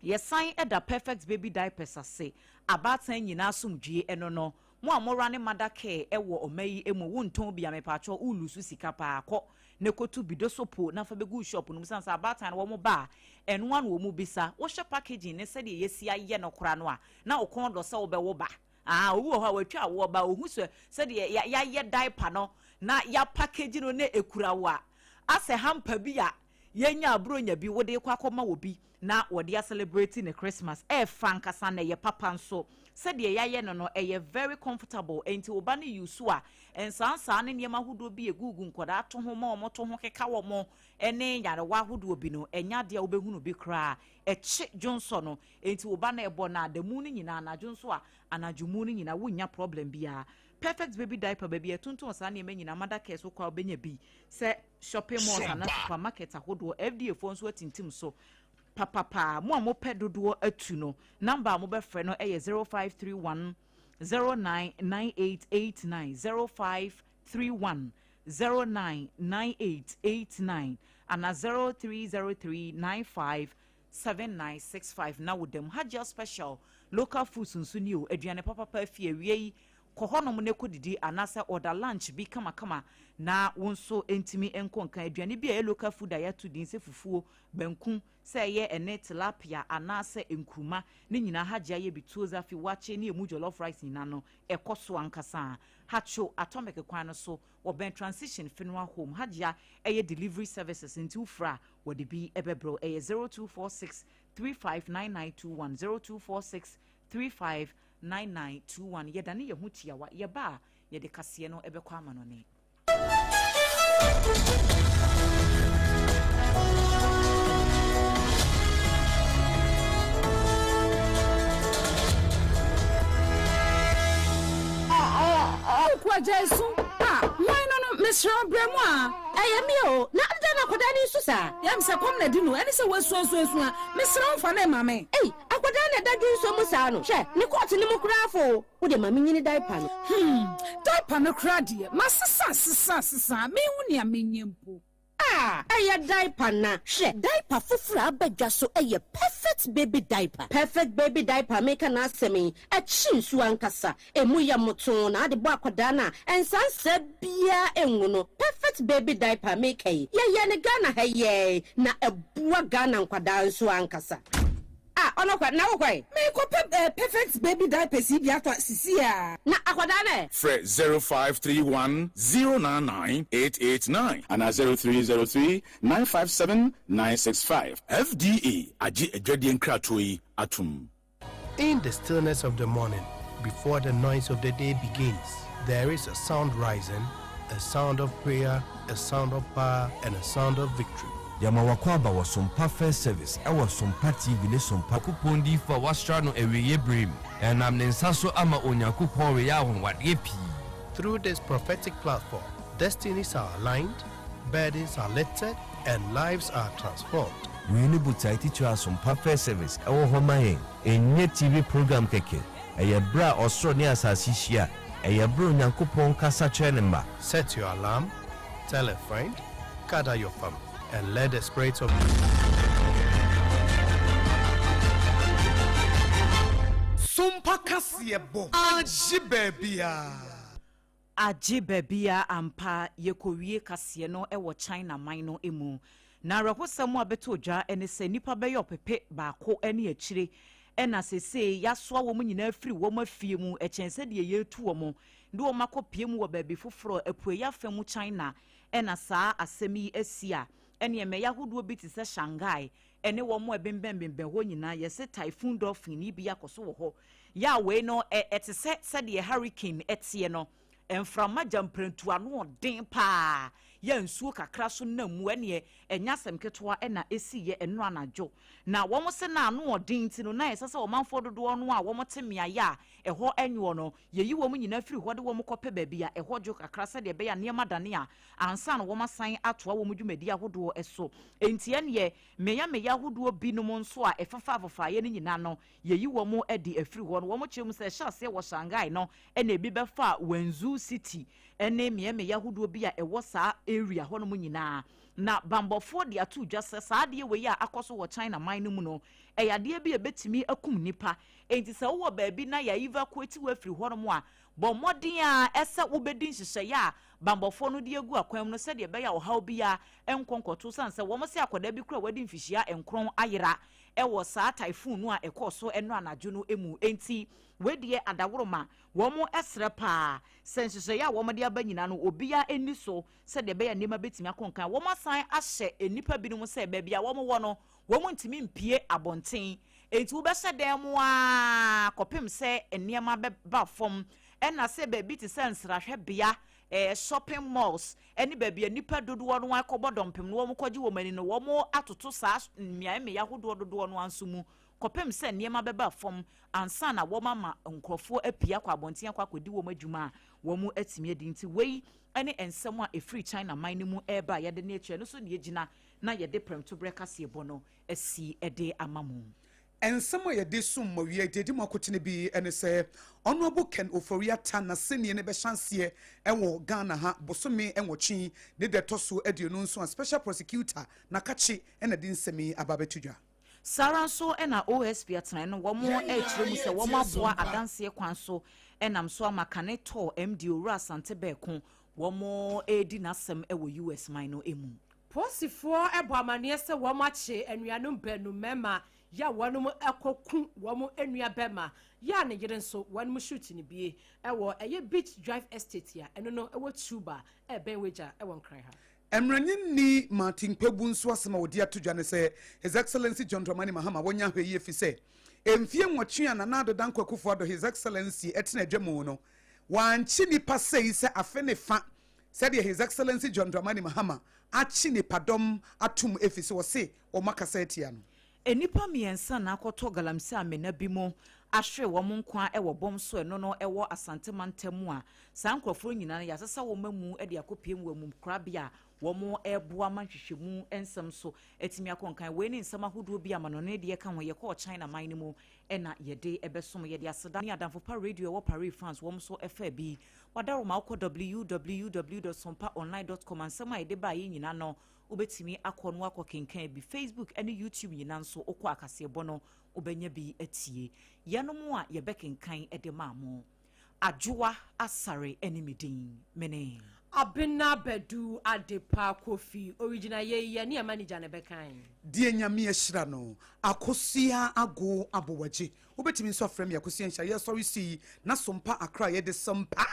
Yesan eda perfect baby diapers ase abatan nyina somdwie eno no mo amora ne madake ewo omayi emu wonton bia mepacho ulusu sika pa akọ ne kotu bidosopo na fa begu shop no sansa abatan wo mo ba eno an wo mu bisa wo hye packaging ne se de yesi aye no kora no a na okon do se wo be wo ba owu ho watwa wo ba ohu se de ya ye diaper no na ya packaging no ne ekura wo a ase hampa bi a yenya abronya bi wo de kwa akoma wo bi na wodi a celebrating the Christmas fankasa na ye papa nso said ye yaye no very comfortable enti oba ne yusu a ensansa ne niema hodo bi egugu nkoda ato ho ma omoto ho keka wo mo ene yare wa hodo bi no enya de obehunu bi kra echi Johnson no enti oba na ebo na adamu ni nyina na Johnson a anajumu ni nyina wonya problem bia perfect baby diaper baby etuntun sa na nyina mada keso kwa obenya bi se shopping mall na supermarket ahodo FDA phone so atintim so papa mo amope dodo atu no number mo be frɛ no 0531 099889 0531 099889 and 0303957965 na wodem hajia special local foods nso ni o aduane papa fie wie kohonom ne kodidi anasa order lunch bi kama na wonso entimi enkonkan aduane bi a local food aya to din se fufuo banku se ye ene tilapia anasa enkruma ne nyina hagye aye bituoza fi wache ne emu jollof rice nyina no ekoso ankasa hacho atomic kwan no so wo ben transition funeral home hagye aye delivery services nti ufra wo de bi ebebro 0246 359921 0246 359921 yedane ye hutia wa ye ba ye de kase no ebekwa amano ne kwa Jesu why no Mr. Bremwa ayamio na adana kodani susa yam se kom na dinu eni se wasu a Mr. Mfa na mame akoda na dadu so musa no hwe ni court ni mukrafo wo de mame nyini diaper no diaper no kra de masisa me hu ne amenyempo aya diaper na hwe diaper fufura abadwa so perfect baby diaper make na asemi chinsu ankasa emu ya moto na ade bo akoda na ensansa bia enwu no perfect baby diaper make ye ne Ghana haye na ebua Ghana nkwada nso ankasa onokwa na wokwe me ko perfect baby diaper si bia to sisia na akoda na Fre 0531099889 and 0303957965 FDA aji edwade nkratoi atum. In the stillness of the morning, before the noise of the day begins, there is a sound rising, a sound of prayer, a sound of power, and a sound of victory. Yama wakwaba wa SOMPA First Service ewa SOMPA TV ne SOMPA kupondi fa wastra no eweye brim enam ne nsaso ama onyankopon we ya honwade pi. Through this prophetic platform, destinies are aligned, burdens are lifted, and lives are transformed. We ni butai teacher SOMPA First Service ewo homayen enye TV program keke eye bra osro ne asasi hia eye bra onyankopon kasa chenema. Set your alarm, tell a friend, gather your family, and let the spirits of SOMPA kasiebo aji bebia ampa yekowie kase no ewo China man no emu na rahosam abeto dwa ene se nipa beyo pepe baako ene akire ena sese yasoa wo nyina afiri wo mafie mu echense de yetu wo mo de wo makopie mu wo baabi foforo apue yafam China ena saa asemi asia ene me yahodo bi ti se Shanghai ene wo mo ebembembembe ho nyina yese typhoon dolphin ni bi yakoso wo ho ya we no etese se de hurricane etie no enframa jamprentu ano den pa ya nsuo kakra so na mu ene enya semketoa ena esiye eno anajo na wo mo se na ano den ti no na esese wo manfo dodo no a wo mo temia ya eho enwo no yeyi wo mo nyina firi ho de wo mo kope babia eho jo kakra se de be ya niema dane a ansa no wo masan atoa wo mo dwumadi ahodo eso enti ene meya ahodo binom nso a efafa ye ne nyina no yeyi wo mo edi afiri ho no wo mo kyem se hyase wo Shanghai no ene bi befa Wanzu City ene meya ahodo bi a ewo saa area ho no mo nyina na bambofo de atu dwase saa de we ya akoso wo China man no mu no eyade bi ebetimi akum nipa enti se wo baabi na ya evacuate we free hɔ no mu a bɔ mmɔden a ɛsɛ wobɛdi nhyehyɛ ya bambofo no de agu akwam no sɛ de be ya ɔhaw bi ya enkonkoto san sɛ wɔn se akoda bi kura wadi mfihia enkron ayera ɛwɔ saa typhoon no a ɛkɔso ɛno anadwo no emu enti wedie adaworoma wɔn ɛsrɛ paa sɛnhyehyɛ ya wɔn de aba nyina no obia eni so sɛ de be ya nneɛma betimi akonkan wɔn asan ahyɛ enipa binom sɛ baabi a wɔn wɔ no wɔn ntimi mpie abɔnten enti wo bɛhyɛ dan mu a kɔpem sɛ nneɛma bɛba fam ɛna sɛ baabi te sɛ nsrahwɛ bea shopping malls any baby nipa dodoɔ no akɔbɔ dɔmpem no wɔn kɔgye wɔn ani no wɔn atoto saa mmeae yahodoɔ dodoɔ no anso mu kɔpem sɛ nneɛma bɛba fam ansa na wɔn ama nkurɔfoɔ apia kɔ abɔnten akɔ akɔdi wɔn adwuma a wɔn atumi adi nti wei ɛne nsɛm a ɛfiri China man no mu ɛreba yɛde ne akyerɛ no so ne gyina na yɛde prɛmto brɛ kaseɛ bɔ no asi ɛde ama mu ensem a yɛde sum ma wie dedi mu akotene bi ene sɛ honorable Ken Oforia ta na senie ne be chanceɛ ɛwɔ Ghana ha bosome ɛnwɔtwe ne de toso aduonu nso a special prosecutor na kachi ɛna di nsɛmi ababetudwa Sara nso ɛna OSP atena no wɔn ɛkyerɛ mu sɛ wɔn aboa adanseɛ kwan so ɛnam so amakane tɔ MD Owura Asante Bɛko wɔn edi nasɛm ɛwɔ US man no emu Posifoɔ ɛbɔ amaneɛ sɛ wɔn akye anuanom bɛnu mɛma ya wanum ekoku wamu enua bema ya ne yere nso wanum shoot ni bie ewo eye beach drive estate ya eno no ewo tuba ben weja ewo nkran ha Emranyini Martin Pebu nso asema odi atodwa ne sɛ His Excellency John Dramani Mahama wonya hwe yie fi sɛ emfie nwɔtwe ananado danko akufo ado His Excellency etena adwamu no wanchi nipa sei sɛ afe ne fa sɛ de His Excellency John Dramani Mahama achi nipa dom atum efi sɛ wɔse o makasa etia no enipa miensa na akoto galamse amena bi mu ahwe wɔn nkwa ɛwɔ bom so ɛno no ɛwɔ Asante Mantam a saa nkrɔfo nyina ya sesa wɔn mamu ɛde akopie mu wɔn krabia wɔn ɛboa manhwehwemu ensɛm so etimi akonkan we ne nsɛm ahodoɔ bi ama no ne de ka ho yɛ kɔ China man ne mu ɛna yɛde ɛbɛsom yɛde aseda ne adamfo pa radio ɛwɔ Paris France wɔn so ɛfa bi wadaro ma akɔ www.sompaonline.com ansɛm a yɛde ba yɛ nyina no ubetimi akɔ no akɔ kenkan bi Facebook ɛne YouTube nyina nso okɔ akase bɔ no ubenya bi atie yanom a yɛbɛkenkan ɛde maamo ADWOA ASARE ABENA Abena Badu Adepa Kofi original ye ne manager ne bekan die nyame ahyira no AKOSUA ago abowaje ubetimi nso afrem AKOSUA NHYIRA sorry see na SOMPA Accra ye de SOMPA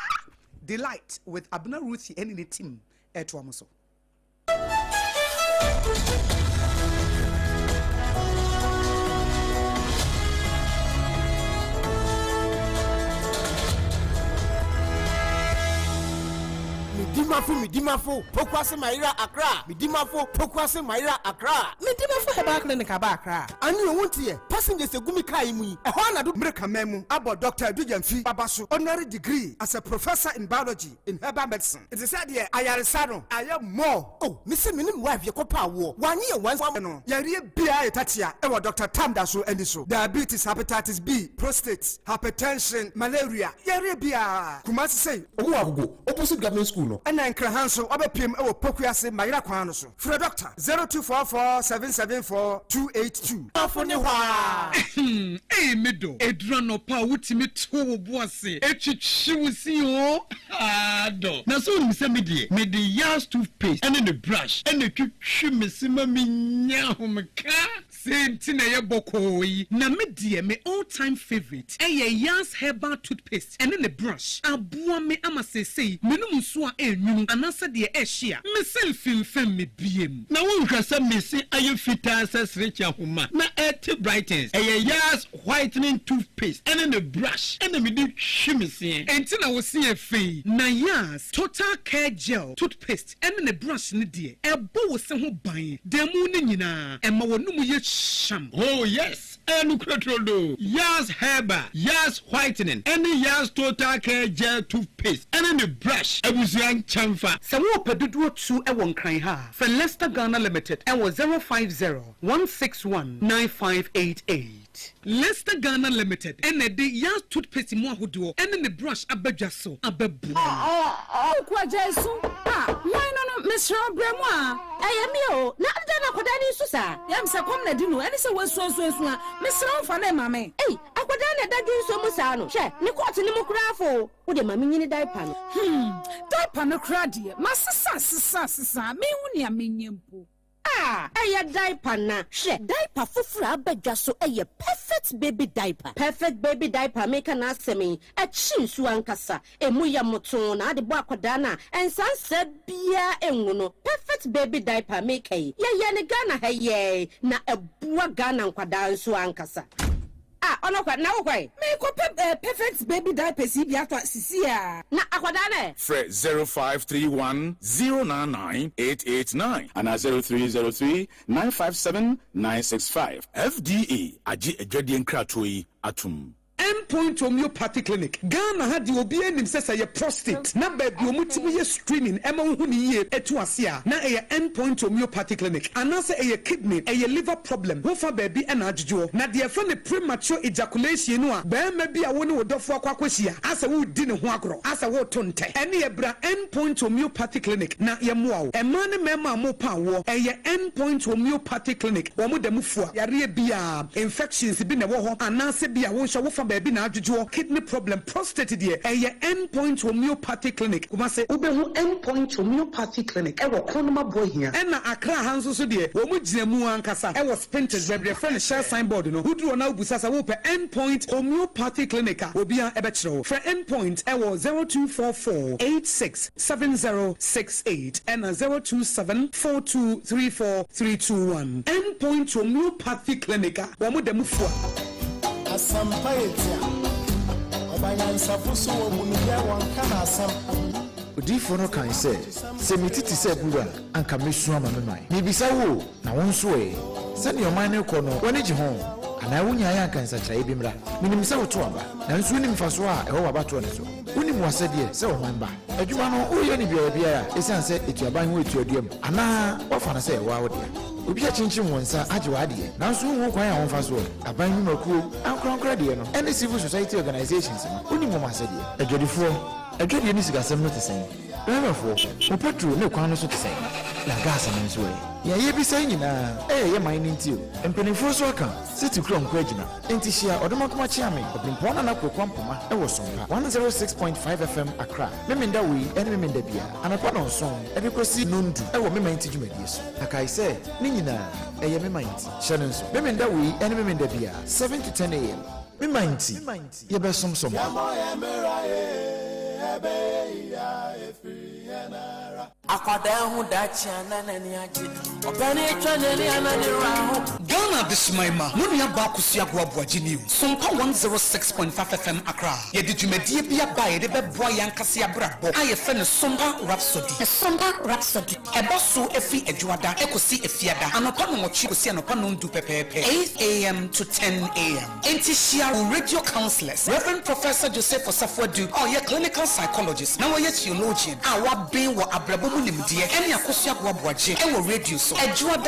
delight with Abena Ruthi and the team eto amoso Midimafo, Pokwase Nyhira Accra. Midimafo, Pokwase Nyhira Accra. Midimafo Herbal Clinic aba Accra. Ani owuntie, passengers egumi kai mu. Ehwa na do mreka memu. Abo Dr. Adujamfi Babaso, honorary degree as a professor in biology in herbal medicine. It is said here, ayaresa no, aye more. Oh, missing minim wife ye kopa wo. 1 year once no. Yare bia etatia. Ewo Dr. Tamdaso endiso. Diabetes, hepatitis B, prostate, hypertension, malaria. Yare bia. Kumasi say, owo agogo, opposite government school no. And Krahanso, Obepim, our Pokwase Nyhira Kwanoso. For a doctor, 0244 774 282. Eh, Medo, Edrano Pa, Wutimi to Boise, Echichiwusi, Ado. Now, so you say, Medi, the Yas toothpaste, and then the brush, and the Kuchimissima Minyahumaka. Same thing, a bokoi. Na Medi, my all time favorite, a Yas herbal toothpaste, and then the brush. Abua me amase say, Menumusua anasa de ehia myself fem me biem na won hwasa mesi aye fita asas recha homa na et brightens Yas whitening toothpaste and the brush and me di hwimese enti na wo se afei na Yas total care gel toothpaste and the brush ne de ebo wo se ho ban demu ne nyina ema wonum ye sham oh yes enu krotrodo Yas herbal Yas whitening and Yas total care gel toothpaste and the brush abusuan chamfa sawo pedudu tu e won kran ha for Leicester Ghana Limited e wo 050 161 9588 Lester Ghana Limited. And the young toothpaste mo ahodo. And the brush abedwa so abebu. Kwa Jesu. Why no Mr. Bremwa? Ayamio. Na adana kodani susa. Yam sa kom na dinu. Eni se wenso na. Mr. Fane mame. Hey, akwadana dagi so musa no. She, ni kwati ni mukrafo. Wo de mame nyini diaper no. Diaper no kra de. Masisa. Me hu ni amenyempo. Aya diaper na. She, diaper fufura abedwa so eye perfect baby diaper. Perfect baby diaper make na asemi. E chinsu ankasa. Emu ya moton na ade bo akwada na. Ensan se bia enwu no. Perfect baby diaper make yi. Ye ne Ghana heye na ebua Ghana nkwada nso ankasa. Onokwa na ukwe. Me ko perfect baby diaper si bia to sisia. Na akwada na. Fred 0531 099 889 and 0303 957 965. FDA Aji Ejwadi Nkratoi Atum. Endpoint Homeopathy Clinic. Ghana had the obi enim say say prostate. Na baby omutimi ye screening ema hu ni ye etu asia. Na e Endpoint Homeopathy Clinic. Anase e kidney, e liver problem. Wo fa baby e na adjujo. Na de fa ne premature ejaculation no a ba ma bi a wo ne wodofo akwakwahia. Asa wo di ne ho agro. Asa wo tonte. Ene ye bra Endpoint Homeopathy Clinic. Na ye moa wo. E ma ne mema mo pa wo. E ye Endpoint Homeopathy Clinic. Wo mo dem fua. Yare bia infections bi na wo ho. Anase bia wo hwa wo fa baby na adjujo kidney problem prostate there Endpoint Homeopathy Clinic kuma se ubehu Endpoint Homeopathy Clinic e wo konoma boy here e na Accra hanso so there wo mu ginamu ankasa e wo Spintex bebre friend share signboard no uduro na ubusasa wo pe Endpoint Homeopathy Clinic a obi an e be kire wo for Endpoint e wo 0244 867068 and 0274234321 Endpoint Homeopathy Clinic wo mu dem fua Asampa yetia obanyansafuso wo munuya wankana asam Odifo no kan se mititi se bura anka mesu ama me mai bibisa wo na won so se ne oman ne kɔ no woni gye ho ana wonya ya kan sa trai bimra minim se woto aba na nso nim fa so a ɛwɔ wabato ne so wonim wasɛdeɛ sɛ oman ba adwuma no woyɛ ne bia esan se etuaban ho etuaduam ana wafa na sɛ ɛwɔ awode obi a chinchin wonsa age wade na nso hu kwan a wonfa so aban hu makuo ankronkra de no any civil society organizations no wonim mo asɛdeɛ adwade ni sigasɛm no te sɛn remember mo petrol ne kwan no so te sɛn na gas no nso ya ye bi sɛ nyina ye man ni ntio mpanimfo so aka city krom kwa gina enti hia odomakoma chiame obimpo na nakwa mpoma e wo SOMPA 106.5 FM Accra memenda wi ene memenda bia anapa no nso e bi kosi nondu e wo mema nti dwumadie so akai sɛ ni nyina ye mema nti hyɛ no nso memenda wi ene memenda bia 7 to 10 am mema nti ye be som Akwadan hu dachi anani aje obani etwaneli anani raho Ghana bismaima munia ba kusia go aboaji ni SOMPA 106.5 FM Accra ye de dwumadie bia ba ye de beboa yankase abrabo aye fe ne SOMPA Rhapsody eboso efi adwada ekosi efiada anopa no mochi kosi anopa no ndu pepepe 8 a.m. to 10 a.m. enti share radio counselors Reverend Professor Joseph Osafwadu ye clinical psychologist na ye theologian wa ben wo abrabo mu nimdie ene akosua go aboaji e wo radio so adwada